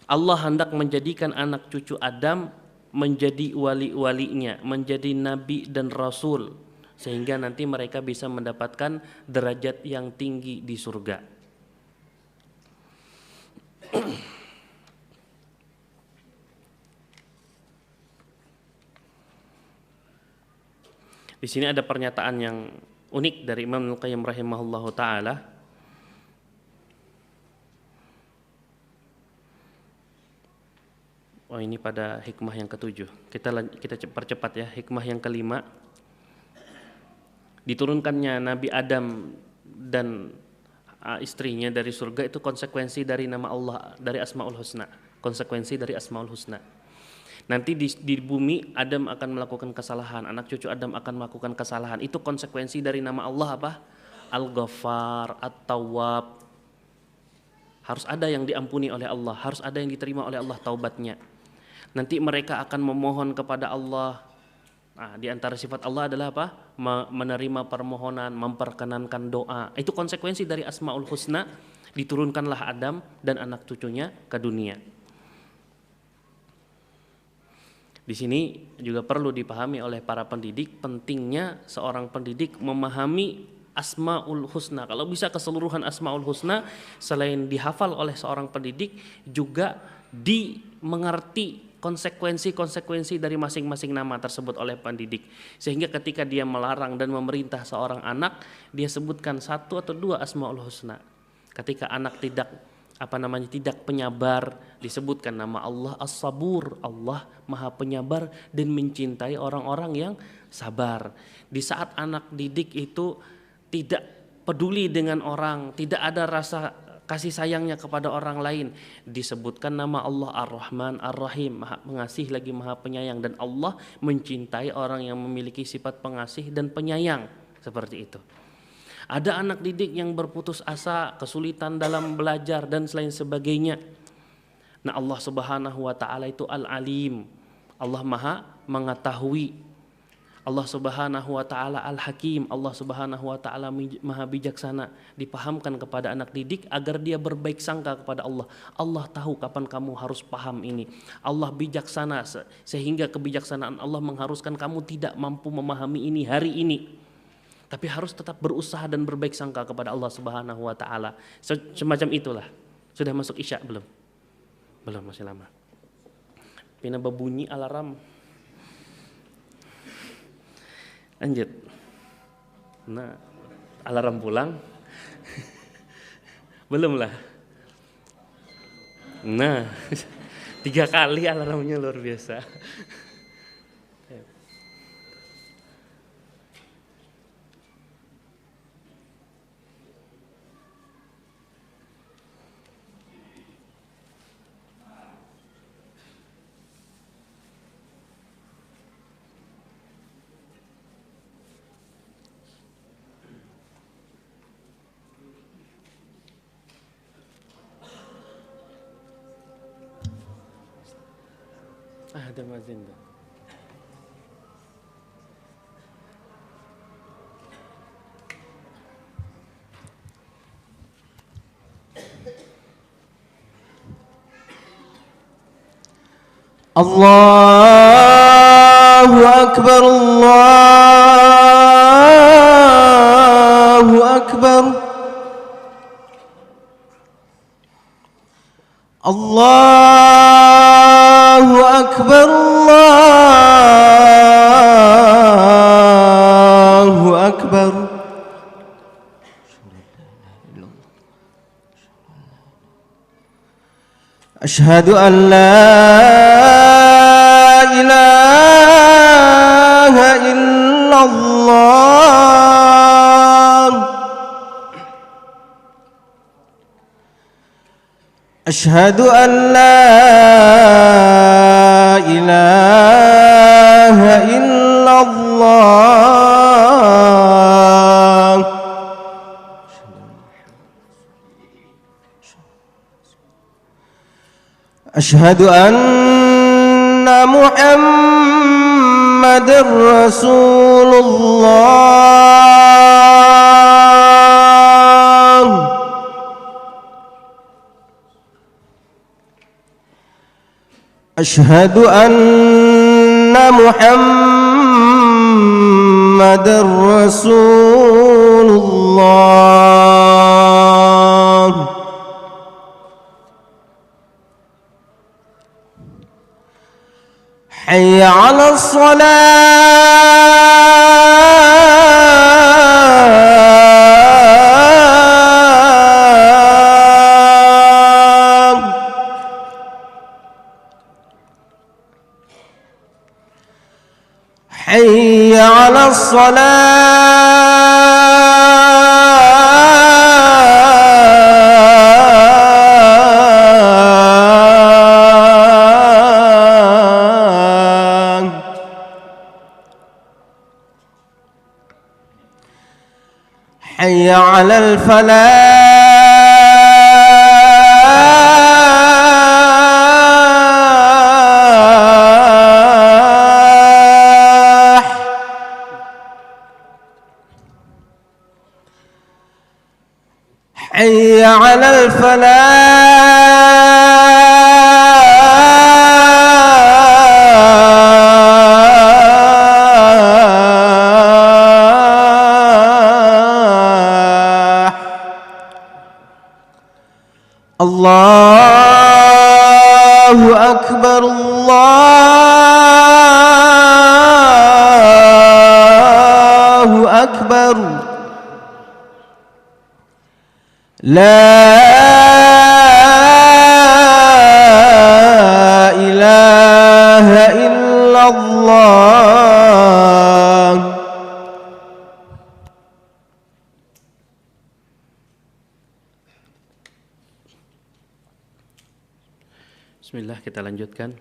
Allah hendak menjadikan anak cucu Adam menjadi wali-walinya, menjadi nabi dan rasul, sehingga nanti mereka bisa mendapatkan derajat yang tinggi di surga. Di sini ada pernyataan yang unik dari Imam Ibnu Qayyim rahimahullahu taala. Oh, ini pada hikmah yang ketujuh. Kita percepat ya. Hikmah yang kelima, diturunkannya Nabi Adam dan istrinya dari surga itu konsekuensi dari nama Allah, dari Asmaul Husna. Konsekuensi dari Asmaul Husna. Nanti di bumi Adam akan melakukan kesalahan, anak cucu Adam akan melakukan kesalahan. Itu konsekuensi dari nama Allah apa? Al-Ghaffar, At-Tawwab. Harus ada yang diampuni oleh Allah, harus ada yang diterima oleh Allah taubatnya. Nanti mereka akan memohon kepada Allah. Nah, di antara sifat Allah adalah apa? Menerima permohonan, memperkenankan doa. Itu konsekuensi dari Asmaul Husna. Diturunkanlah Adam dan anak cucunya ke dunia. Di sini juga perlu dipahami oleh para pendidik, pentingnya seorang pendidik memahami Asmaul Husna. Kalau bisa keseluruhan Asmaul Husna, selain dihafal oleh seorang pendidik, juga dimengerti konsekuensi-konsekuensi dari masing-masing nama tersebut oleh pendidik. Sehingga ketika dia melarang dan memerintah seorang anak, dia sebutkan satu atau dua Asmaul Husna. Ketika anak tidak penyabar, disebutkan nama Allah As-Sabur, Allah Maha Penyabar dan mencintai orang-orang yang sabar. Di saat anak didik itu tidak peduli dengan orang, tidak ada rasa kasih sayangnya kepada orang lain, disebutkan nama Allah Ar-Rahman Ar-Rahim, Maha Pengasih lagi Maha Penyayang, dan Allah mencintai orang yang memiliki sifat pengasih dan penyayang, seperti itu. Ada anak didik yang berputus asa, kesulitan dalam belajar dan selain sebagainya. Nah, Allah Subhanahu wa taala itu Al-Alim. Allah Maha mengetahui. Allah Subhanahu wa taala Al-Hakim. Allah Subhanahu wa taala Maha bijaksana. Dipahamkan kepada anak didik agar dia berbaik sangka kepada Allah. Allah tahu kapan kamu harus paham ini. Allah bijaksana sehingga kebijaksanaan Allah mengharuskan kamu tidak mampu memahami ini hari ini. Tapi harus tetap berusaha dan berbaik sangka kepada Allah Subhanahu wa taala. Semacam itulah. Sudah masuk Isya belum? Belum, masih lama. Pina berbunyi alarm. Lanjut. Nah, alarm pulang. Belum lah. Nah, 3 kali alarmnya luar biasa. Ada mazin tuh. Allahu Akbar, Allahu Akbar, Allahu Akbar, Allahu Akbar. Asyhadu an la ilaha illallah. Asyhadu an la ilaha illallah. Asyhadu anna Muhammadar Rasulullah. أشهد أن محمد رسول الله حي على الصلاة حي على الصلاة حي على الفلاح حي على الفلاح الله أكبر الله أكبر لا إله إلا الله. Bismillah, kita lanjutkan.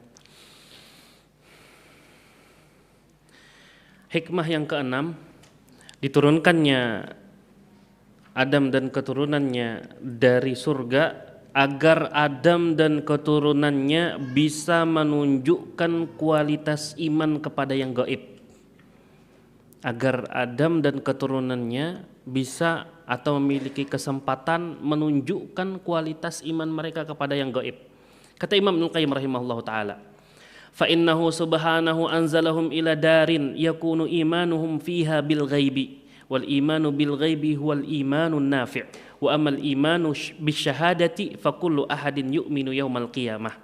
Hikmah yang keenam, diturunkannya Adam dan keturunannya dari surga agar Adam dan keturunannya bisa menunjukkan kualitas iman kepada yang gaib. Agar Adam dan keturunannya bisa atau memiliki kesempatan menunjukkan kualitas iman mereka kepada yang gaib. Kata Imam Ibnu Qayyim rahimahullahu taala, fa innahu subhanahu anzalahum ila darin yakunu imanuhum fiha bil ghaibi wal imanu bil ghaibi huwal imanun nafi' wa amal imanu bisyahadati fa kullu ahadin yu'minu yaumal qiyamah.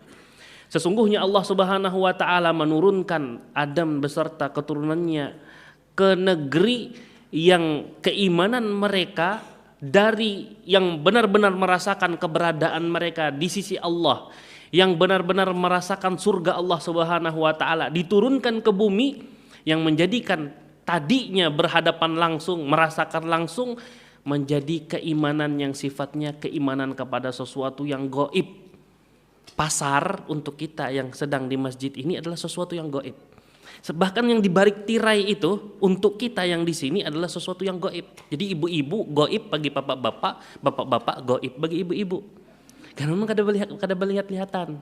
Sesungguhnya Allah Subhanahu wa taala menurunkan Adam beserta keturunannya ke negeri yang keimanan mereka dari yang benar-benar merasakan keberadaan mereka di sisi Allah, yang benar-benar merasakan surga Allah Subhanahu wa taala diturunkan ke bumi, yang menjadikan tadinya berhadapan langsung, merasakan langsung, menjadi keimanan yang sifatnya keimanan kepada sesuatu yang gaib. Pasar untuk kita yang sedang di masjid ini adalah sesuatu yang gaib. Bahkan yang dibalik tirai itu untuk kita yang di sini adalah sesuatu yang gaib. Jadi ibu-ibu gaib bagi bapak-bapak, bapak-bapak gaib bagi ibu-ibu. Karena memang kada melihat-lihatan.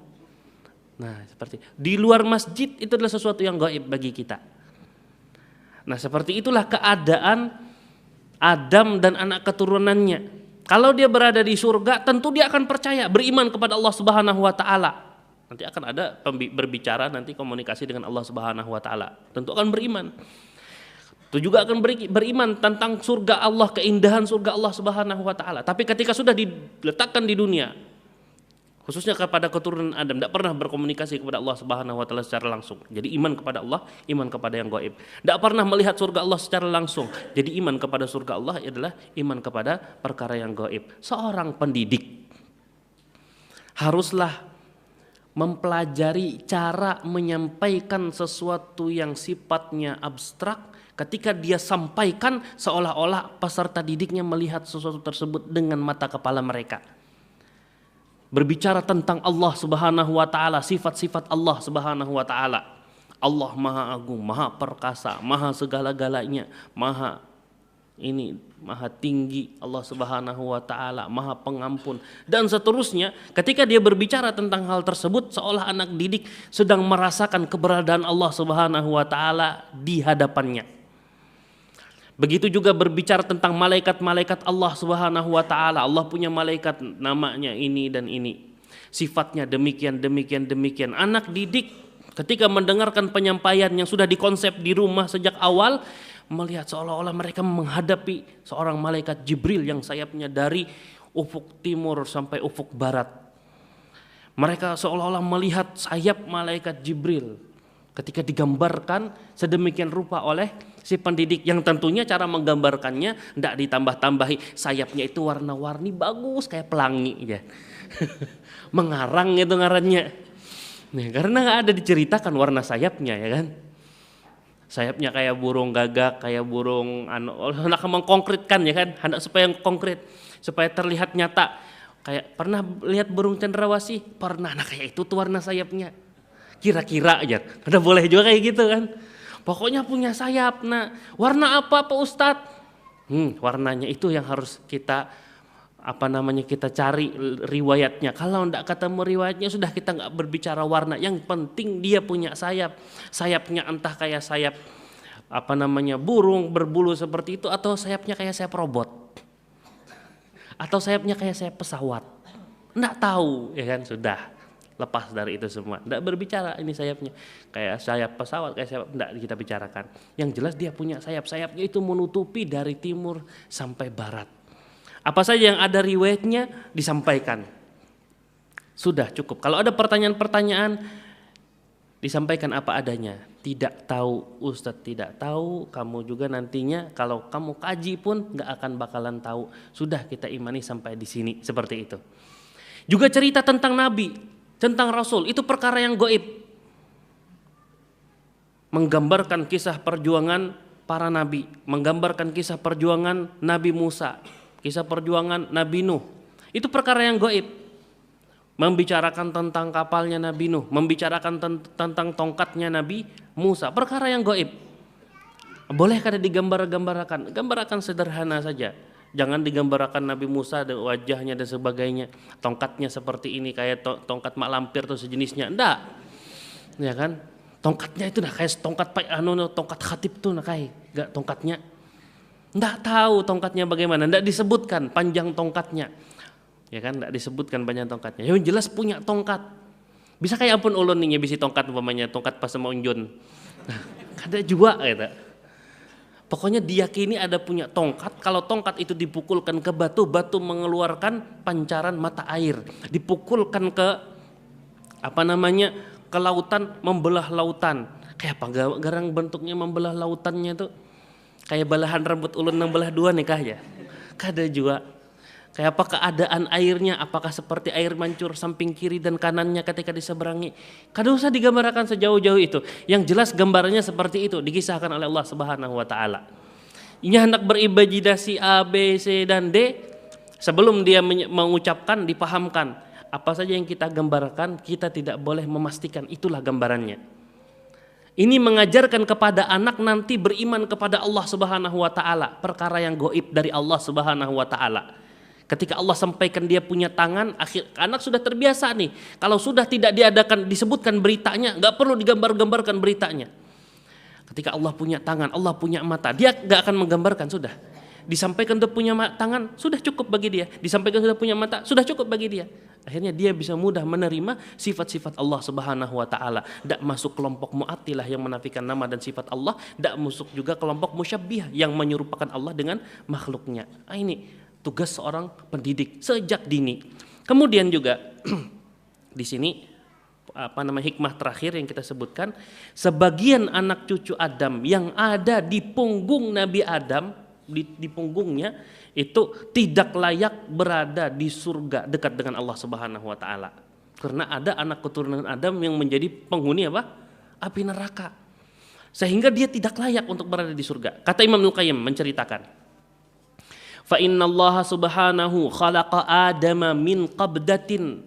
Nah, seperti di luar masjid itu adalah sesuatu yang gaib bagi kita. Nah, seperti itulah keadaan Adam dan anak keturunannya. Kalau dia berada di surga, tentu dia akan percaya, beriman kepada Allah Subhanahu wa taala. Nanti akan ada berbicara, nanti komunikasi dengan Allah Subhanahu wa taala. Tentu akan beriman. Itu juga akan beriman tentang surga Allah, keindahan surga Allah Subhanahu wa taala. Tapi ketika sudah diletakkan di dunia, khususnya kepada keturunan Adam, tidak pernah berkomunikasi kepada Allah Subhanahu wa taala secara langsung. Jadi iman kepada Allah, iman kepada yang gaib. Tidak pernah melihat surga Allah secara langsung. Jadi iman kepada surga Allah adalah iman kepada perkara yang gaib. Seorang pendidik haruslah mempelajari cara menyampaikan sesuatu yang sifatnya abstrak. Ketika dia sampaikan, seolah-olah peserta didiknya melihat sesuatu tersebut dengan mata kepala mereka. Berbicara tentang Allah Subhanahu wa taala, sifat-sifat Allah Subhanahu wa taala. Allah Maha Agung, Maha Perkasa, Maha segala-galanya, Maha tinggi Allah Subhanahu wa taala, Maha Pengampun dan seterusnya. Ketika dia berbicara tentang hal tersebut, seolah anak didik sedang merasakan keberadaan Allah Subhanahu wa taala di hadapannya. Begitu juga berbicara tentang malaikat-malaikat Allah Subhanahu wa taala. Allah punya malaikat namanya ini dan ini. sifatnya demikian. Anak didik ketika mendengarkan penyampaian yang sudah dikonsep di rumah sejak awal, melihat seolah-olah mereka menghadapi seorang malaikat Jibril yang sayapnya dari ufuk timur sampai ufuk barat. Mereka seolah-olah melihat sayap malaikat Jibril ketika digambarkan sedemikian rupa oleh si pendidik, yang tentunya cara menggambarkannya tidak ditambah-tambahi, sayapnya itu warna-warni bagus kayak pelangi ya. Mengarang itu ngarannya. Nih, karena nggak ada diceritakan warna sayapnya ya kan. Sayapnya kayak burung gagak, kayak burung hendak mengkonkretkan ya kan, hendak supaya konkret, supaya terlihat nyata. Kayak pernah lihat burung cendrawasih? Pernah. Nah kayak itu tuh warna sayapnya. Kira-kira aja. Ada boleh juga kayak gitu kan. Pokoknya punya sayap. Nah, warna apa Pak Ustadz? Warnanya itu yang harus kita kita cari riwayatnya. Kalau enggak ketemu riwayatnya, sudah kita enggak berbicara warna. Yang penting dia punya sayap. Sayapnya entah kayak sayap burung berbulu seperti itu, atau sayapnya kayak sayap robot, atau sayapnya kayak sayap pesawat. Enggak tahu ya kan, sudah lepas dari itu semua. Enggak berbicara ini sayapnya kayak sayap pesawat, kayak sayap, enggak kita bicarakan. Yang jelas dia punya sayap. Sayapnya itu menutupi dari timur sampai barat. Apa saja yang ada riwayatnya disampaikan. Sudah cukup. Kalau ada pertanyaan-pertanyaan, disampaikan apa adanya. Tidak tahu, Ustadz tidak tahu, kamu juga nantinya kalau kamu kaji pun gak akan bakalan tahu. Sudah kita imani sampai di sini, seperti itu. Juga cerita tentang Nabi, tentang Rasul, itu perkara yang gaib. Menggambarkan kisah perjuangan para nabi, menggambarkan kisah perjuangan Nabi Musa, kisah perjuangan Nabi Nuh, itu perkara yang gaib. Membicarakan tentang kapalnya Nabi Nuh, membicarakan tentang tongkatnya Nabi Musa, perkara yang gaib. Bolehkah digambar-gambarkan? Gambarkan sederhana saja. Jangan digambarkan Nabi Musa dan wajahnya dan sebagainya, tongkatnya seperti ini kayak tongkat mak lampir atau sejenisnya. Enggak. Ya kan? Tongkatnya itu kayak tongkat khatib tuh kayak enggak tongkatnya. Enggak tahu tongkatnya bagaimana, enggak disebutkan panjang tongkatnya. Ya kan, enggak disebutkan panjang tongkatnya. Yang jelas punya tongkat. Bisa kayak ampun ulun nih bisi tongkat umpamanya, tongkat pas sama unjun. Nah, ada juga gitu. Pokoknya diyakini ada punya tongkat. Kalau tongkat itu dipukulkan ke batu, batu mengeluarkan pancaran mata air. Dipukulkan ke ke lautan, membelah lautan. Kayak apa garang bentuknya membelah lautannya tuh? Kayak belahan rambut ulun yang belah dua nih kah ya? Kada juga. Kayak apa keadaan airnya? Apakah seperti air mancur samping kiri dan kanannya ketika diseberangi? Kada usah digambarkan sejauh-jauh itu. Yang jelas gambarnya seperti itu dikisahkan oleh Allah Subhanahu wa taala. Ini hendak berimajinasi A, B, C dan D, sebelum dia mengucapkan dipahamkan. Apa saja yang kita gambarkan, kita tidak boleh memastikan itulah gambarannya. Ini mengajarkan kepada anak nanti beriman kepada Allah Subhanahu wa taala, perkara yang gaib dari Allah Subhanahu wa taala. Ketika Allah sampaikan dia punya tangan, anak sudah terbiasa nih. Kalau sudah tidak disebutkan beritanya, nggak perlu digambar-gambarkan beritanya. Ketika Allah punya tangan, Allah punya mata, dia nggak akan menggambarkan, sudah. Disampaikan dia punya tangan, sudah cukup bagi dia. Disampaikan sudah punya mata, sudah cukup bagi dia. Akhirnya dia bisa mudah menerima sifat-sifat Allah Subhanahu wa taala. Tidak masuk kelompok Mu'attilah yang menafikan nama dan sifat Allah, tidak masuk juga kelompok Musyabbihah yang menyerupakan Allah dengan makhluknya. Ini tugas seorang pendidik sejak dini. Kemudian juga di sini hikmah terakhir yang kita sebutkan, sebagian anak cucu Adam yang ada di punggung Nabi Adam, di punggungnya itu tidak layak berada di surga dekat dengan Allah Subhanahu wa taala. Karena ada anak keturunan Adam yang menjadi penghuni api neraka. Sehingga dia tidak layak untuk berada di surga. Kata Imam Ibnu Qayyim menceritakan, fa innallaha subhanahu khalaqa adama min qabdatin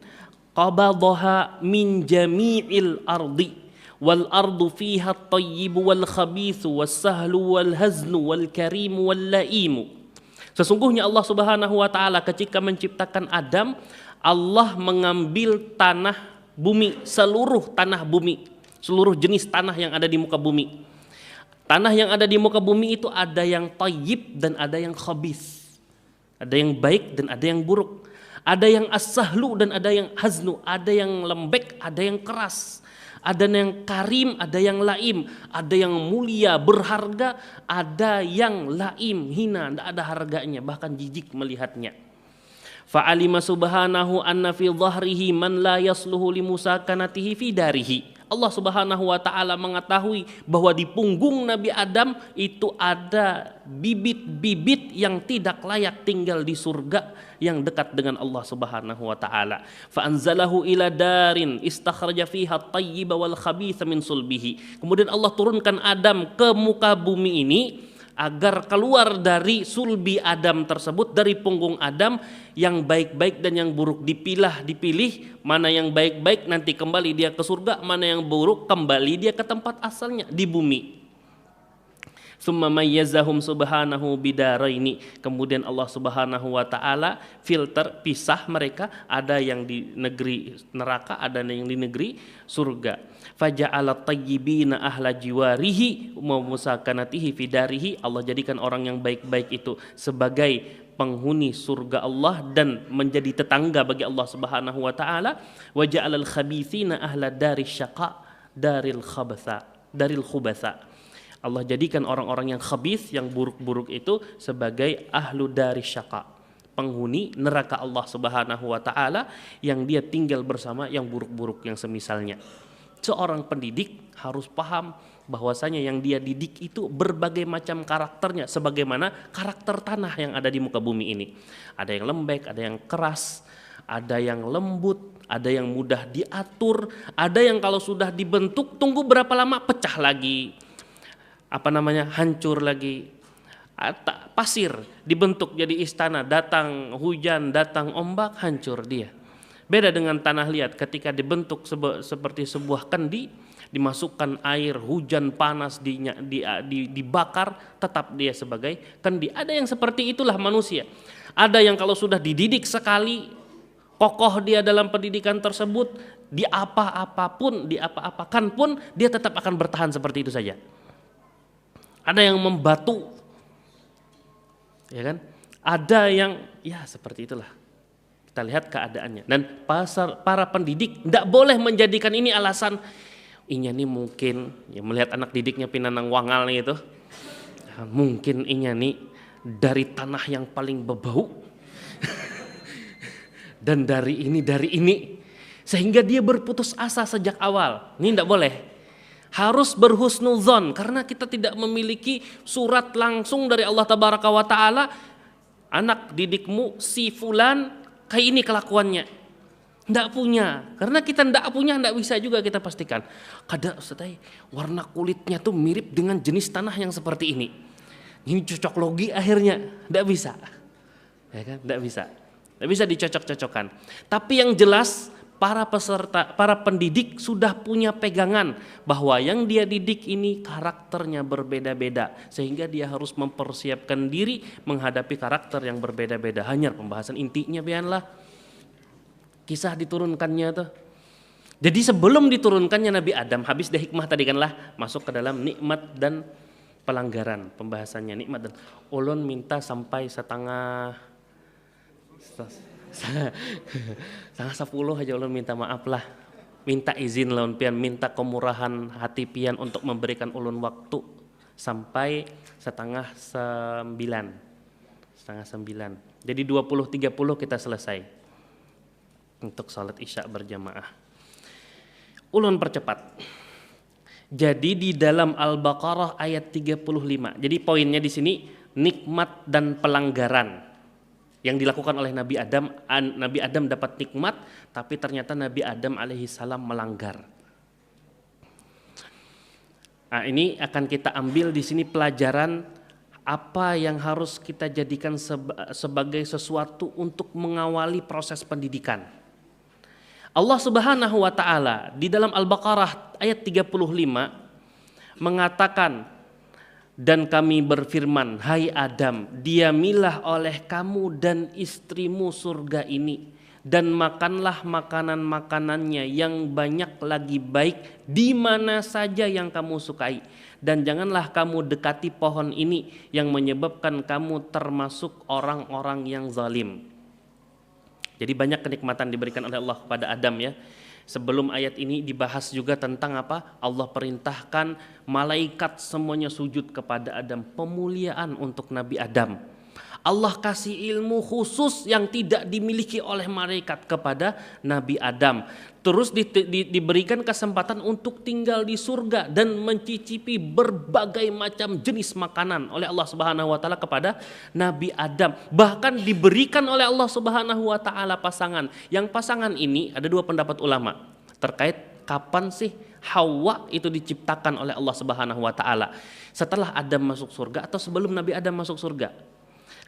qabadaha min jami'il ardi wal ardu fiha at-tayyib wal khabith was sahlu wal haznu wal karim wal laim. Sesungguhnya Allah Subhanahu wa taala ketika menciptakan Adam, Allah mengambil tanah bumi, seluruh tanah bumi, seluruh jenis tanah yang ada di muka bumi. Tanah yang ada di muka bumi itu ada yang thayyib dan ada yang khabith. Ada yang baik dan ada yang buruk. Ada yang as-sahlu dan ada yang haznu, ada yang lembek, ada yang keras. Ada yang karim, ada yang laim, ada yang mulia, berharga, ada yang laim, hina, tidak ada harganya, bahkan jijik melihatnya. Fa'alima subhanahu anna fi dhahrihi man la yasluhu limusakanatihi fi darihi. Allah Subhanahu wa taala mengetahui bahwa di punggung Nabi Adam itu ada bibit-bibit yang tidak layak tinggal di surga yang dekat dengan Allah Subhanahu wa taala. Fa anzalahu ila darin istakhraja fiha at-tayyiba wal khabitha min sulbihi. Kemudian Allah turunkan Adam ke muka bumi ini agar keluar dari sulbi Adam tersebut, dari punggung Adam, yang baik-baik dan yang buruk dipilih, mana yang baik-baik nanti kembali dia ke surga, mana yang buruk kembali dia ke tempat asalnya di bumi. Tsumma mayyazahum subhanahu bidaraini. Kemudian Allah Subhanahu wa taala filter, pisah mereka, ada yang di negeri neraka, ada yang di negeri surga. Faja'ala tayyibina ahla jiwarihi wa musakanatihi fidarihi. Allah jadikan orang yang baik-baik itu sebagai penghuni surga Allah dan menjadi tetangga bagi Allah Subhanahu wa taala. Wa ja'alal khabithina ahla daris syaqa daril khubatha. Allah jadikan orang-orang yang khabith, yang buruk-buruk itu sebagai ahlu dari syaqa, penghuni neraka Allah Subhanahu wa taala yang dia tinggal bersama yang buruk-buruk yang semisalnya. Seorang pendidik harus paham bahwasanya yang dia didik itu berbagai macam karakternya, sebagaimana karakter tanah yang ada di muka bumi ini. Ada yang lembek, ada yang keras, ada yang lembut, ada yang mudah diatur, ada yang kalau sudah dibentuk tunggu berapa lama pecah lagi. Hancur lagi. Pasir dibentuk jadi istana, datang hujan, datang ombak, hancur dia. Beda dengan tanah liat, ketika dibentuk seperti sebuah kendi, dimasukkan air, hujan panas, dibakar, tetap dia sebagai kendi. Ada yang seperti itulah manusia. Ada yang kalau sudah dididik sekali, kokoh dia dalam pendidikan tersebut, diapa-apakan pun dia tetap akan bertahan seperti itu saja. Ada yang membatu, ya kan? Ada yang ya seperti itulah. Kita lihat keadaannya. Dan para pendidik tidak boleh menjadikan ini alasan. Inya nih mungkin ya melihat anak didiknya pinanang wangal nih itu, mungkin inya nih dari tanah yang paling berbau dan dari ini sehingga dia berputus asa sejak awal. Ini tidak boleh. Harus berhusnuzon, karena kita tidak memiliki surat langsung dari Allah Tabaraka wa Ta'ala, anak didikmu si fulan kayak ini kelakuannya. Tidak punya, karena kita tidak punya, tidak bisa juga kita pastikan. Kada Ustaz, warna kulitnya tuh mirip dengan jenis tanah yang seperti ini. Ini cocok logi akhirnya, tidak bisa, ya kan? Tidak bisa dicocok-cocokkan. Tapi yang jelas para pendidik sudah punya pegangan bahwa yang dia didik ini karakternya berbeda-beda, sehingga dia harus mempersiapkan diri menghadapi karakter yang berbeda-beda. Hanya pembahasan intinya biarlah kisah diturunkannya tuh. Jadi sebelum diturunkannya Nabi Adam, habis dah hikmah tadi kanlah, masuk ke dalam nikmat dan pelanggaran. Pembahasannya nikmat dan ulun minta sampai setengah 10 aja ulun minta maaf lah, minta izin lawan pian, minta kemurahan hati pian untuk memberikan ulun waktu sampai setengah 9. Jadi 20.30 kita selesai untuk salat isya berjamaah. Ulun percepat. Jadi di dalam Al-Baqarah ayat 35. Jadi poinnya di sini nikmat dan pelanggaran yang dilakukan oleh Nabi Adam. Nabi Adam dapat nikmat, tapi ternyata Nabi Adam alaihi salam melanggar. Nah, ini akan kita ambil di sini pelajaran apa yang harus kita jadikan sebagai sesuatu untuk mengawali proses pendidikan. Allah Subhanahu wa taala di dalam Al-Baqarah ayat 35 mengatakan, dan kami berfirman, hai Adam, diamilah oleh kamu dan istrimu surga ini, dan makanlah makanan-makanannya yang banyak lagi baik di mana saja yang kamu sukai, dan janganlah kamu dekati pohon ini yang menyebabkan kamu termasuk orang-orang yang zalim. Jadi banyak kenikmatan diberikan oleh Allah kepada Adam ya. Sebelum ayat ini dibahas juga tentang apa? Allah perintahkan malaikat semuanya sujud kepada Adam, pemuliaan untuk Nabi Adam. Allah kasih ilmu khusus yang tidak dimiliki oleh malaikat kepada Nabi Adam. Terus diberikan kesempatan untuk tinggal di surga dan mencicipi berbagai macam jenis makanan oleh Allah Subhanahu wa taala kepada Nabi Adam. Bahkan diberikan oleh Allah Subhanahu wa taala pasangan. Yang pasangan ini ada dua pendapat ulama terkait kapan sih Hawa itu diciptakan oleh Allah Subhanahu wa taala. Setelah Adam masuk surga atau sebelum Nabi Adam masuk surga?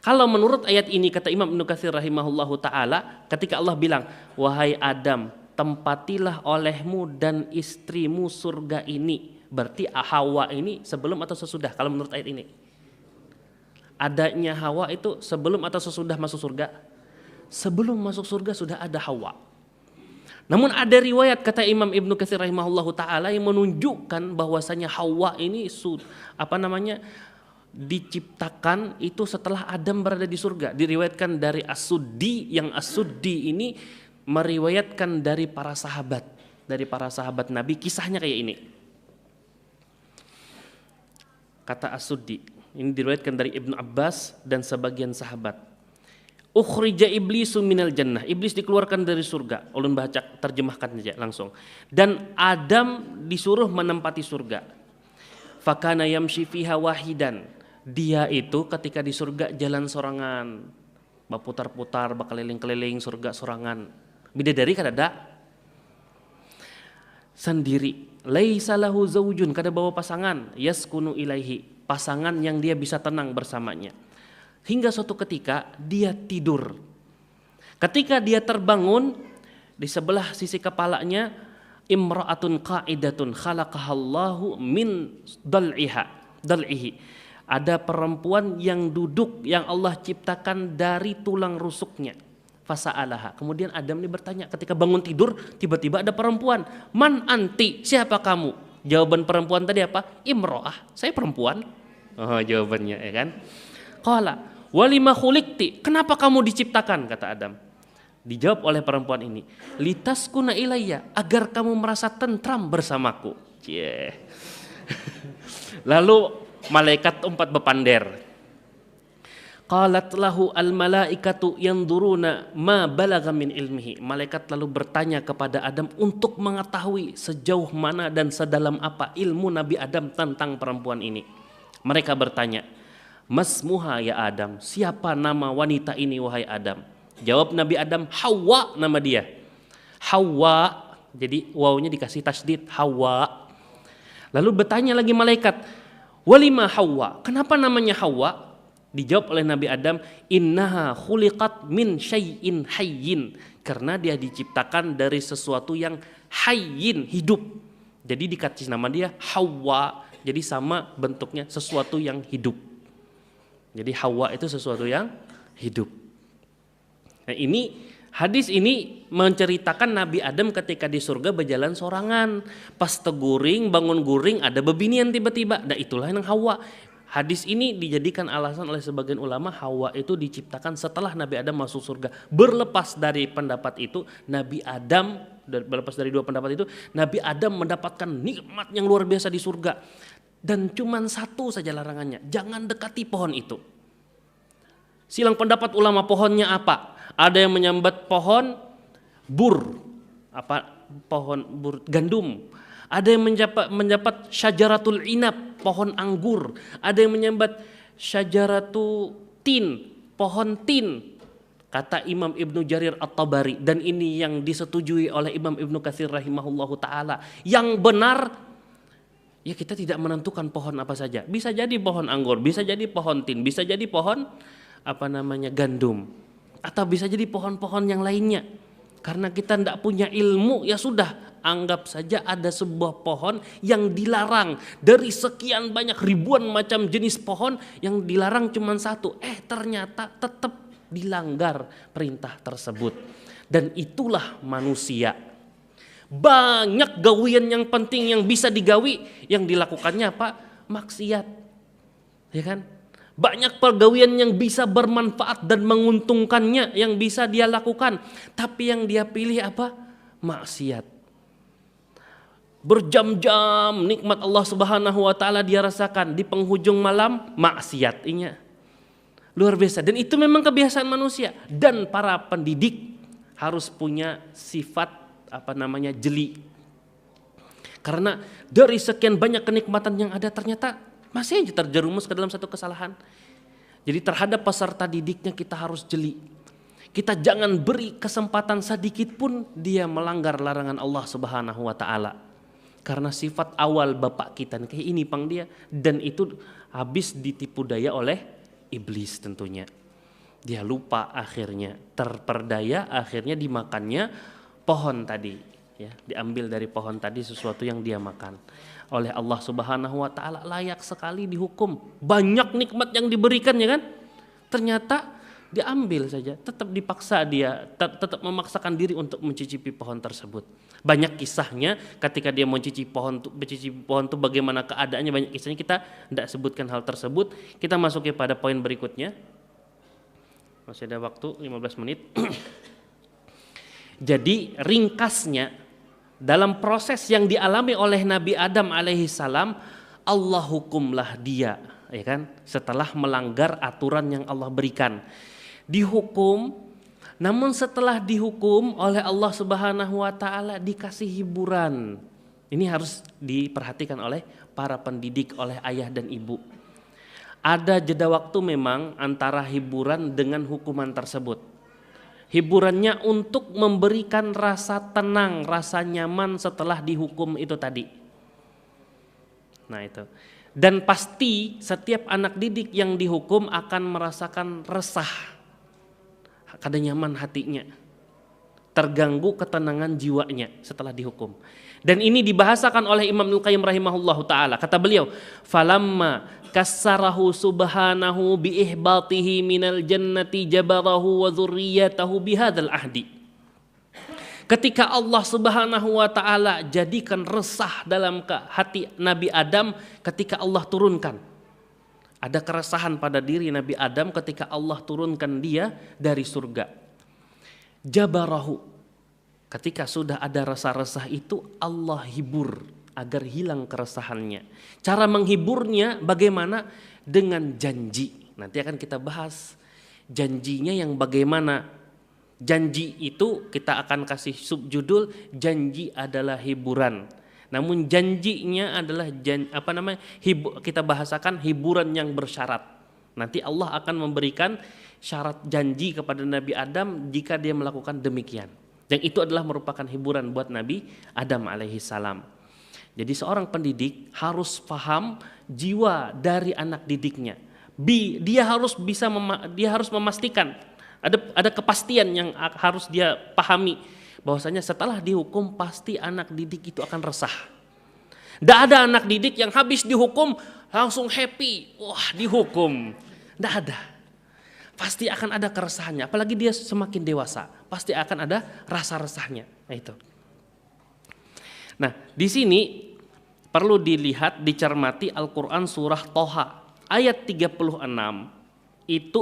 Kalau menurut ayat ini kata Imam Ibnu Katsir rahimahullahu taala, ketika Allah bilang, "Wahai Adam, tempatilah olehmu dan istrimu surga ini." Berarti Hawa ini sebelum atau sesudah kalau menurut ayat ini? Adanya Hawa itu sebelum atau sesudah masuk surga? Sebelum masuk surga sudah ada Hawa. Namun ada riwayat kata Imam Ibnu Katsir rahimahullahu taala yang menunjukkan bahwasanya Hawa ini diciptakan itu setelah Adam berada di surga. Diriwayatkan dari As-Suddi, yang As-Suddi ini meriwayatkan dari para sahabat Nabi, kisahnya kayak ini. Kata As-Suddi, ini diriwayatkan dari Ibnu Abbas dan sebagian sahabat. Ukhrija iblisu minal jannah, iblis dikeluarkan dari surga. Ulun baca terjemahkan saja langsung. Dan Adam disuruh menempati surga. Fakana yamshi fiha wahidan. Dia itu ketika di surga jalan sorangan, berputar-putar, berkeliling-keliling surga sorangan. Bidadari kan ada sendiri. Laisa lahu zaujun, kada bawa pasangan, yaskunu ilaihi, pasangan yang dia bisa tenang bersamanya. Hingga suatu ketika dia tidur. Ketika dia terbangun, di sebelah sisi kepalanya imra'atun qa'idatun khalaqahallahu min dal'ihi. Ada perempuan yang duduk yang Allah ciptakan dari tulang rusuknya. Fasa'alaha. Kemudian Adam ini bertanya ketika bangun tidur, tiba-tiba ada perempuan. Man anti? Siapa kamu? Jawaban perempuan tadi apa? Imro'ah. Saya perempuan. Oh, jawabannya ya kan. Qala walima khuliqti? Kenapa kamu diciptakan? Kata Adam. Dijawab oleh perempuan ini, litaskuna ilayya, agar kamu merasa tentram bersamaku. Lalu malaikat empat bepander. Qalat lahu al malaikatu yanduruna ma balagha min ilmihi. Malaikat lalu bertanya kepada Adam untuk mengetahui sejauh mana dan sedalam apa ilmu Nabi Adam tentang perempuan ini. Mereka bertanya, "Masmuha ya Adam, siapa nama wanita ini wahai Adam?" Jawab Nabi Adam, Hawa nama dia. Hawa, jadi wawunya dikasih tasdid, Hawa. Lalu bertanya lagi malaikat, walima Hawa, kenapa namanya Hawa? Dijawab oleh Nabi Adam, innaha khuliqat min syai'in hayyin, karena dia diciptakan dari sesuatu yang hayyin, hidup. Jadi dikasih nama dia Hawa, jadi sama bentuknya sesuatu yang hidup. Jadi Hawa itu sesuatu yang hidup. Nah ini hadis ini menceritakan Nabi Adam ketika di surga berjalan sorangan. Pas teguring, bangun guring ada bebinian tiba-tiba. Nah itulah yang Hawa. Hadis ini dijadikan alasan oleh sebagian ulama Hawa itu diciptakan setelah Nabi Adam masuk surga. Berlepas dari pendapat itu, berlepas dari dua pendapat itu, Nabi Adam mendapatkan nikmat yang luar biasa di surga. Dan cuman satu saja larangannya, jangan dekati pohon itu. Silang pendapat ulama pohonnya apa? Ada yang menyambat pohon pohon gandum. Ada yang menjabat syajaratul inab, pohon anggur. Ada yang menyambat syajaratu tin, pohon tin. Kata Imam Ibnu Jarir At-Tabari, dan ini yang disetujui oleh Imam Ibnu Katsir rahimahullahu taala. Yang benar, ya kita tidak menentukan pohon apa saja. Bisa jadi pohon anggur, bisa jadi pohon tin, bisa jadi pohon gandum. Atau bisa jadi pohon-pohon yang lainnya. Karena kita tidak punya ilmu, ya sudah, anggap saja ada sebuah pohon yang dilarang. Dari sekian banyak ribuan macam jenis pohon yang dilarang cuma satu. Ternyata tetap dilanggar perintah tersebut. Dan itulah manusia. Banyak gawian yang penting yang bisa digawi, yang dilakukannya apa? Maksiat. Ya kan? Banyak pergawian yang bisa bermanfaat dan menguntungkannya yang bisa dia lakukan. Tapi yang dia pilih apa? Maksiat. Berjam-jam nikmat Allah Subhanahu wa taala dia rasakan, di penghujung malam maksiatnya. Luar biasa. Dan itu memang kebiasaan manusia. Dan para pendidik harus punya sifat jeli. Karena dari sekian banyak kenikmatan yang ada ternyata masih aja terjerumus ke dalam satu kesalahan. Jadi terhadap peserta didiknya kita harus jeli. Kita jangan beri kesempatan sedikit pun dia melanggar larangan Allah Subhanahu wa taala. Karena sifat awal bapak kita kayak ini pang dia, dan itu habis ditipu daya oleh iblis tentunya. Dia lupa akhirnya, terperdaya akhirnya dimakannya pohon tadi, ya, diambil dari pohon tadi sesuatu yang dia makan. Oleh Allah Subhanahu wa taala layak sekali dihukum. Banyak nikmat yang diberikan ya kan? Ternyata diambil saja, tetap dipaksa dia, tetap memaksakan diri untuk mencicipi pohon tersebut. Banyak kisahnya ketika dia mencicipi pohon itu bagaimana keadaannya, banyak kisahnya, kita tidak sebutkan hal tersebut. Kita masuk kepada poin berikutnya. Masih ada waktu 15 menit. Jadi ringkasnya, dalam proses yang dialami oleh Nabi Adam alaihissalam, Allah hukumlah dia, ya kan? Setelah melanggar aturan yang Allah berikan, dihukum. Namun setelah dihukum oleh Allah Subhanahu wa taala dikasih hiburan. Ini harus diperhatikan oleh para pendidik, oleh ayah dan ibu. Ada jeda waktu memang antara hiburan dengan hukuman tersebut. Hiburannya untuk memberikan rasa tenang, rasa nyaman setelah dihukum itu tadi. Nah itu. Dan pasti setiap anak didik yang dihukum akan merasakan resah. Kada nyaman hatinya. Terganggu ketenangan jiwanya setelah dihukum. Dan ini dibahasakan oleh Imam Ibnu Qayyim rahimahullahu taala. Kata beliau, "Falamma kassarahu subhanahu bi ihbatihi minal jannati jabarahu wa dzurriyyatahu bihadzal ahdi." Ketika Allah Subhanahu wa taala jadikan resah dalam hati Nabi Adam ketika Allah turunkan. Ada keresahan pada diri Nabi Adam ketika Allah turunkan dia dari surga. Jabarahu. Ketika sudah ada rasa resah itu, Allah hibur agar hilang keresahannya. Cara menghiburnya bagaimana? Dengan janji. Nanti akan kita bahas janjinya yang bagaimana. Janji itu kita akan kasih subjudul janji adalah hiburan. Namun janjinya adalah kita bahasakan hiburan yang bersyarat. Nanti Allah akan memberikan syarat janji kepada Nabi Adam jika dia melakukan demikian. Dan itu adalah merupakan hiburan buat Nabi Adam alaihissalam. Jadi seorang pendidik harus paham jiwa dari anak didiknya. Dia harus memastikan ada kepastian yang harus dia pahami bahwasanya setelah dihukum pasti anak didik itu akan resah. Tidak ada anak didik yang habis dihukum langsung happy, wah dihukum. Tidak ada. Pasti akan ada keresahannya, apalagi dia semakin dewasa, pasti akan ada rasa resahnya. Nah itu. Nah di sini perlu dilihat, dicermati Al-Quran surah Toha ayat 36 itu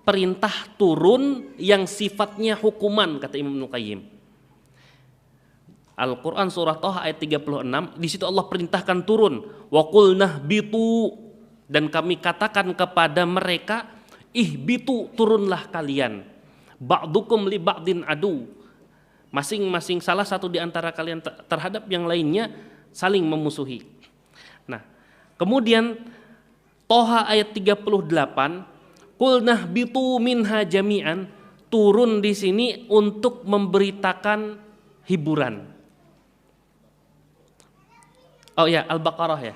perintah turun yang sifatnya hukuman kata Imam Ibnu Qayyim. Al-Quran surah Toha ayat 36 di situ Allah perintahkan turun. Wa qulnah bitu, dan kami katakan kepada mereka, ihbitu, turunlah kalian. Ba'dukum li ba'din adu. Masing-masing salah satu di antara kalian terhadap yang lainnya saling memusuhi. Nah, kemudian Toha ayat 38, qulnah bitu minha jami'an, turun di sini untuk memberitakan hiburan. Oh ya, Al-Baqarah ya.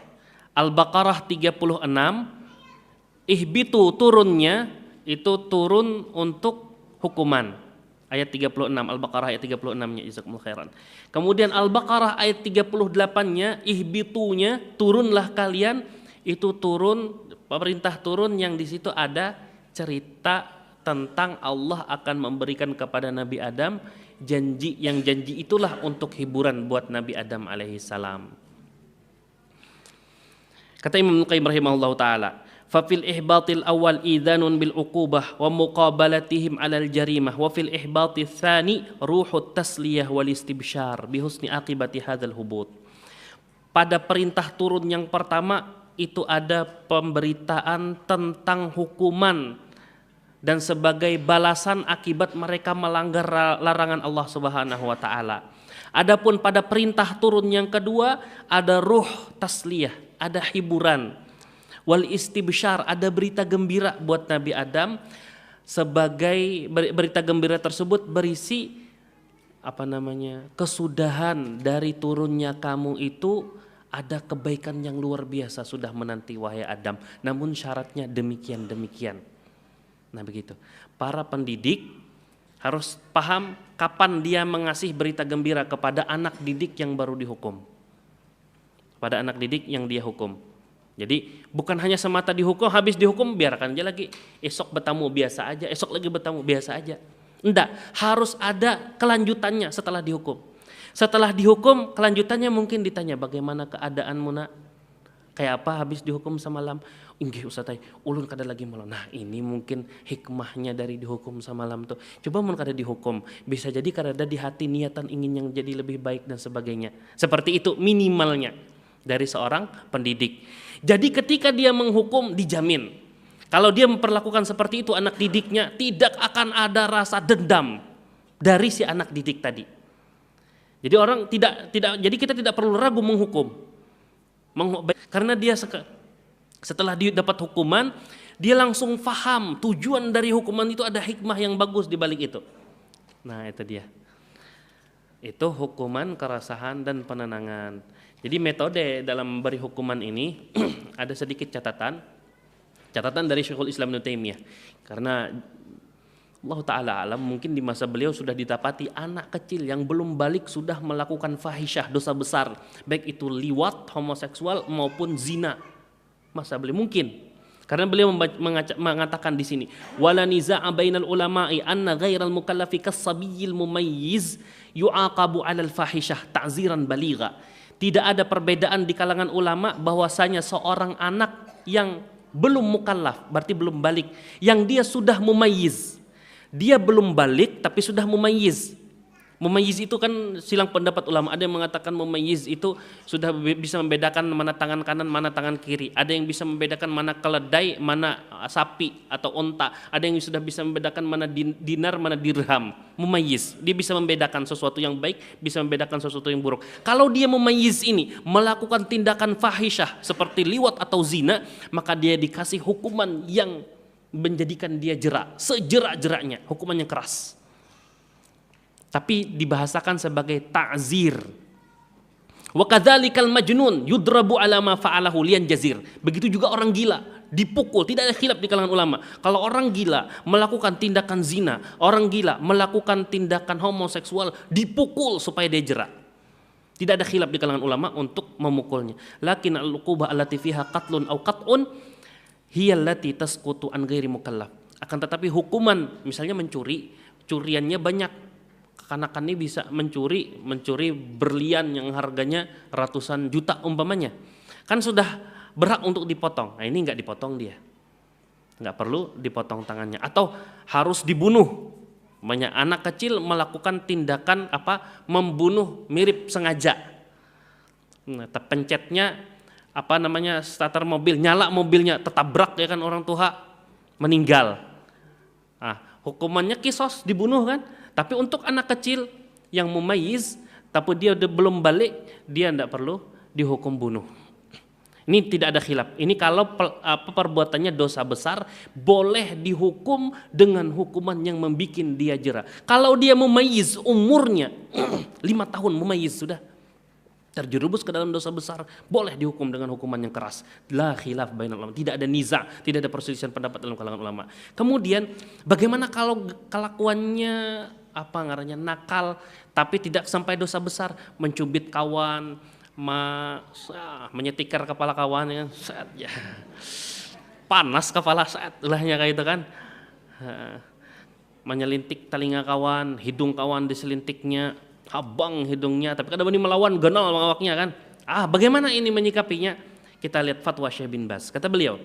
Al-Baqarah 36, ihbitu turunnya itu turun untuk hukuman. Ayat 36, Al-Baqarah ayat 36-nya, jazakumullah khairan. Kemudian Al-Baqarah ayat 38-nya, ihbitunya, turunlah kalian, itu turun, perintah turun yang di situ ada cerita tentang Allah akan memberikan kepada Nabi Adam janji, yang janji itulah untuk hiburan buat Nabi Adam alaihissalam. Kata Imam Ibnu Qayyim rahimahullahu taala, Fafil ihbatil awal idhanun bil uqubah wa muqabalatihim alal jarimah wa fil ihbatil thani ruhut tasliyah wal istibsyar bihusni aqibati hadzal hubut. Pada perintah turun yang pertama itu ada pemberitaan tentang hukuman dan sebagai balasan akibat mereka melanggar larangan Allah Subhanahu wa taala. Adapun pada perintah turun yang kedua ada ruh tasliyah, ada hiburan. Wal istibsyar, ada berita gembira buat Nabi Adam. Sebagai berita gembira tersebut berisi kesudahan dari turunnya kamu itu, ada kebaikan yang luar biasa sudah menanti wahai Adam. Namun syaratnya demikian. Nah begitu. Para pendidik harus paham kapan dia mengasih berita gembira kepada anak didik yang baru dihukum. Pada anak didik yang dia hukum. Jadi bukan hanya semata dihukum, habis dihukum biarkan aja lagi. Esok bertamu biasa aja, esok lagi bertamu biasa aja. Enggak, harus ada kelanjutannya setelah dihukum. Setelah dihukum, kelanjutannya mungkin ditanya, bagaimana keadaanmu nak? Kayak apa habis dihukum semalam? Inggih Ustaz, ulun kada lagi malam. Nah ini mungkin hikmahnya dari dihukum semalam tuh. Coba mun kada dihukum, bisa jadi kada ada di hati niatan ingin yang jadi lebih baik dan sebagainya. Seperti itu minimalnya dari seorang pendidik. Jadi ketika dia menghukum dijamin. Kalau dia memperlakukan seperti itu anak didiknya, tidak akan ada rasa dendam dari si anak didik tadi. Jadi orang jadi kita tidak perlu ragu menghukum. Karena dia setelah dia dapat hukuman, dia langsung faham tujuan dari hukuman itu, ada hikmah yang bagus di balik itu. Nah, itu dia. Itu hukuman, kerasahan dan penenangan. Jadi metode dalam memberi hukuman ini ada sedikit catatan dari Syekhul Islam Ibnu Taimiyah. Karena Allah Ta'ala alam mungkin di masa beliau sudah didapati anak kecil yang belum balik sudah melakukan fahisyah, dosa besar, baik itu liwat, homoseksual maupun zina. Masa beliau mungkin, karena beliau mengatakan di sini, wala niza'a bainal ulama'i anna ghairal mukallafi kas-sabiyyil mumayyiz yu'aqabu 'alal fahisyah ta'ziran baligha. Tidak ada perbedaan di kalangan ulama bahwasanya seorang anak yang belum mukallaf, berarti belum balik, yang dia sudah mumayyiz. Dia belum balik tapi sudah mumayyiz. Mumayyiz itu kan silang pendapat ulama. Ada yang mengatakan mumayyiz itu sudah bisa membedakan mana tangan kanan, mana tangan kiri. Ada yang bisa membedakan mana keledai, mana sapi atau onta. Ada yang sudah bisa membedakan mana dinar, mana dirham. Mumayyiz, dia bisa membedakan sesuatu yang baik, bisa membedakan sesuatu yang buruk. Kalau dia mumayyiz ini melakukan tindakan fahisyah seperti liwat atau zina, maka dia dikasih hukuman yang menjadikan dia jerak, sejerak-jeraknya, hukuman yang keras. Tapi dibahasakan sebagai ta'zir. Wa kadzalikal majnun yudrabu ala ma fa'alahu liyan jazir. Begitu juga orang gila dipukul, tidak ada khilaf di kalangan ulama. Kalau orang gila melakukan tindakan zina, orang gila melakukan tindakan homoseksual, dipukul supaya dia jerak. Tidak ada khilaf di kalangan ulama untuk memukulnya. Lakin al-uqubah allati fiha qatlun aw qat'un hiya allati tasqutu an ghairi mukallaf. Akan tetapi hukuman misalnya mencuri, curiannya banyak. Kekanakan ini bisa mencuri berlian yang harganya ratusan juta umpamanya, kan sudah berhak untuk dipotong. Nah ini nggak dipotong dia, nggak perlu dipotong tangannya, atau harus dibunuh. Banyak anak kecil melakukan tindakan membunuh mirip sengaja. Nah, pencetnya starter mobil, nyala mobilnya, tertabrak ya kan, orang tua meninggal. Nah, hukumannya kisos, dibunuh kan. Tapi untuk anak kecil yang mumayyiz tapi dia belum balik, dia tidak perlu dihukum bunuh. Ini tidak ada khilaf. Ini kalau perbuatannya dosa besar boleh dihukum dengan hukuman yang membuat dia jera. Kalau dia mumayyiz umurnya 5 tahun mumayyiz sudah terjerumus ke dalam dosa besar, boleh dihukum dengan hukuman yang keras. La khilaf bainal ulama, tidak ada niza, tidak ada perselisihan pendapat dalam kalangan ulama. Kemudian bagaimana kalau kelakuannya nakal tapi tidak sampai dosa besar, mencubit kawan, menyetikar kepala kawan ya, panas kepala ulahnya kayak itu kan, menyelintik telinga kawan, hidung kawan diselintiknya, habang hidungnya, tapi kadang ini melawan, genol awaknya kan. Bagaimana ini menyikapinya? Kita lihat fatwa Syekh bin Baz. Kata beliau,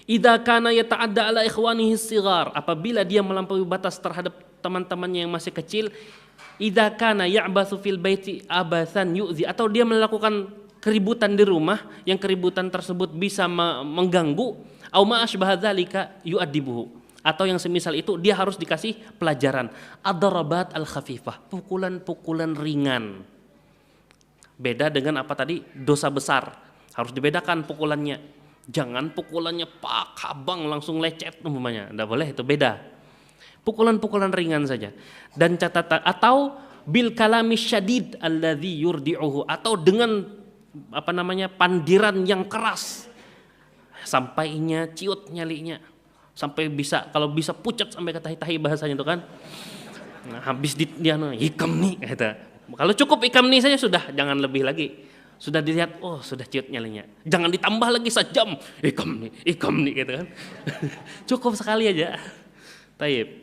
Idza kana yata'adda ala ikhwanihi shighar, apabila dia melampaui batas terhadap teman-temannya yang masih kecil, idza kana ya'batsu fil baiti abathan yu'zi, atau dia melakukan keributan di rumah yang keributan tersebut bisa mengganggu, au ma asbaha dzalika yu'addibuhu, atau yang semisal itu dia harus dikasih pelajaran. Ad-darabat al-khafifah, pukulan-pukulan ringan. Beda dengan apa tadi? Dosa besar. Harus dibedakan pukulannya. Jangan pukulannya pak habang langsung lecet umpamanya. Enggak boleh, itu beda. Pukulan-pukulan ringan saja. Dan catatan, atau bil kalami syadid alladzi yurdi'uhu, atau dengan pandiran yang keras. Sampainya ciut nyalinya. Sampai bisa, kalau bisa pucat sampai ke tahi-tahi bahasanya itu kan. Nah, habis dia hikam nih kata. Kalau cukup hikam nih saja sudah, jangan lebih lagi. Sudah dilihat, oh sudah ciut nyalinya. Jangan ditambah lagi sejam. Hikam nih gitu kan. Cukup sekali aja. Taib.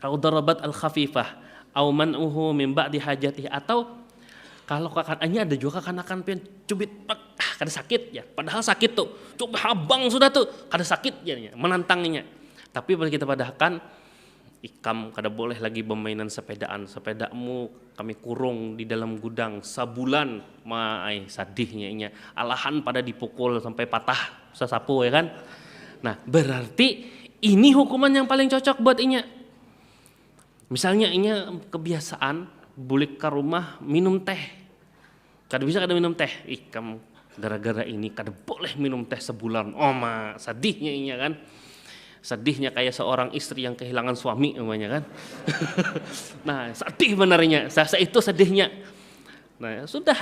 Au darabat al-khafifah au man'uhu min ba'di hajatihi, atau kalau kakaknya ada juga kekanakan pengen cubit kada sakit ya, padahal sakit tuh. Coba habang sudah tuh, kada sakit ya, menantangnya. Tapi kalau kita padahkan ikam, kada boleh lagi bermainan sepedaan. Sepedamu kami kurung di dalam gudang sebulan, sadihnya inya. Alahan pada dipukul sampai patah sesapu ya kan. Nah, berarti ini hukuman yang paling cocok buat inya. Misalnya inya kebiasaan bulik ke rumah minum teh. Kada bisa kada minum teh. Ikam gara-gara ini kada boleh minum teh sebulan. Sadihnya inya kan. Sedihnya kayak seorang istri yang kehilangan suami namanya kan. Nah, sedih benarnya. Saya itu sedihnya. Nah, sudah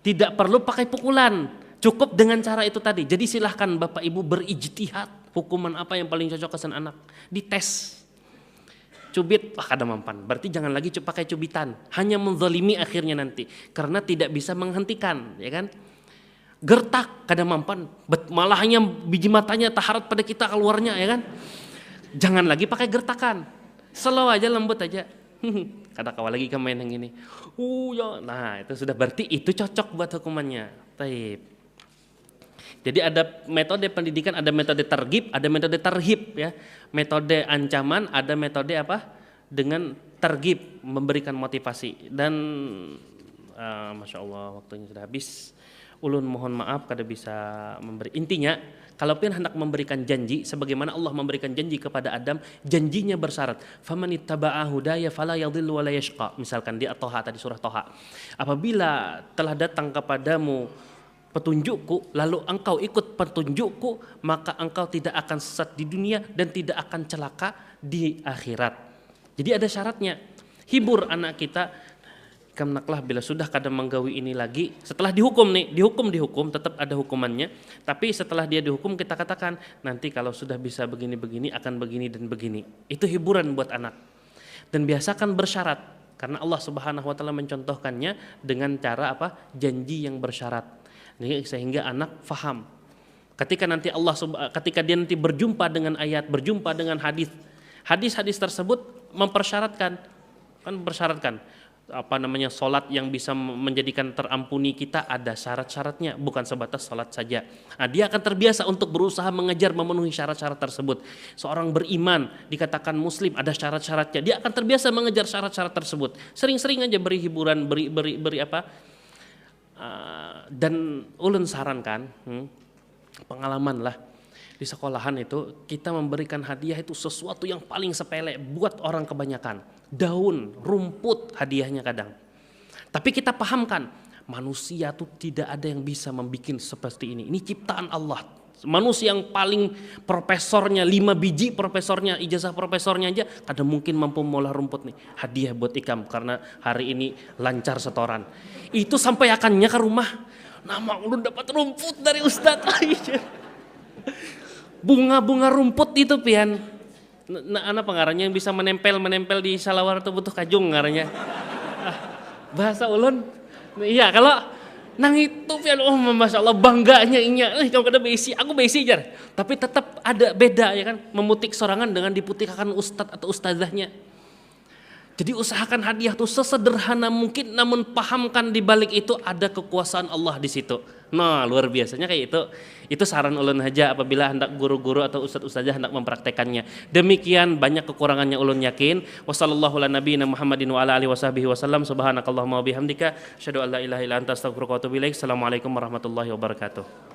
tidak perlu pakai pukulan. Cukup dengan cara itu tadi. Jadi silahkan Bapak Ibu berijtihad. Hukuman apa yang paling cocok kesan anak. Dites. Cubit, kada mempan. Berarti jangan lagi pakai cubitan. Hanya menzalimi akhirnya nanti. Karena tidak bisa menghentikan, ya kan? Gertak, kada mempan. Malah hanya biji matanya taharat pada kita keluarnya, ya kan? Jangan lagi pakai gertakan. Slow aja, lembut aja. Kada kawal lagi main yang ini. Ya. Nah, itu sudah berarti itu cocok buat hukumannya. Taib. Jadi ada metode pendidikan, ada metode targhib, ada metode tarhib ya. Metode ancaman, ada metode dengan targhib, memberikan motivasi. Dan Masya Allah waktunya sudah habis. Ulun mohon maaf kada bisa memberi. Intinya, kalaupun hendak memberikan janji, sebagaimana Allah memberikan janji kepada Adam, janjinya bersyarat. Famanittaba'a hudaya fala yadhillu wa la yashqa. Misalkan di At-Toha tadi, surah Toha. Apabila telah datang kepadamu petunjukku, lalu engkau ikut petunjukku, maka engkau tidak akan sesat di dunia dan tidak akan celaka di akhirat. Jadi ada syaratnya. Hibur anak kita. Kamnaklah bila sudah kadang menggawi ini lagi, setelah dihukum tetap ada hukumannya. Tapi setelah dia dihukum kita katakan nanti kalau sudah bisa begini-begini akan begini dan begini. Itu hiburan buat anak. Dan biasakan bersyarat, karena Allah Subhanahu wa taala mencontohkannya dengan cara janji yang bersyarat. Sehingga anak faham. Ketika ketika dia nanti berjumpa dengan ayat, berjumpa dengan hadis tersebut mempersyaratkan, solat yang bisa menjadikan terampuni kita ada syarat-syaratnya, bukan sebatas solat saja. Nah, dia akan terbiasa untuk berusaha mengejar memenuhi syarat-syarat tersebut. Seorang beriman dikatakan muslim ada syarat-syaratnya, dia akan terbiasa mengejar syarat-syarat tersebut. Sering-sering aja beri hiburan, beri dan ulun sarankan pengalaman lah di sekolahan itu kita memberikan hadiah itu sesuatu yang paling sepele buat orang kebanyakan. Daun, rumput hadiahnya kadang. Tapi kita pahamkan manusia tuh tidak ada yang bisa membuat seperti ini. Ini ciptaan Allah. Manusia yang paling profesornya 5 biji profesornya, ijazah profesornya aja kadang mungkin mampu mengolah rumput nih. Hadiah buat ikam karena hari ini lancar setoran. Itu sampai akannya ke rumah. Nama ulun dapat rumput dari ustadz. Bunga-bunga rumput itu pian. Nah, pengarangnya yang bisa menempel di salawar itu butuh kajung ngaranya. Bahasa ulun. Iya, kalau nang itu pian, Masya Allah bangganya inya. Kalau kada beisi, aku beisi jar. Tapi tetap ada beda ya kan, memutik sorangan dengan diputikakan ustadz atau ustazahnya. Jadi usahakan hadiah tuh sesederhana mungkin, namun pahamkan di balik itu ada kekuasaan Allah di situ. Nah, luar biasanya kayak itu. Itu saran ulun aja apabila hendak guru-guru atau ustadz-ustadzah hendak mempraktekannya. Demikian, banyak kekurangannya ulun yakin. Wassallallahu ala nabiyina Muhammadin wa ala alihi wasahbihi wasallam. Subhanakallahumma wa bihamdika asyhadu an la ilaha illa anta astaghfiruka wa atubu ilaik. Assalamualaikum warahmatullahi wabarakatuh.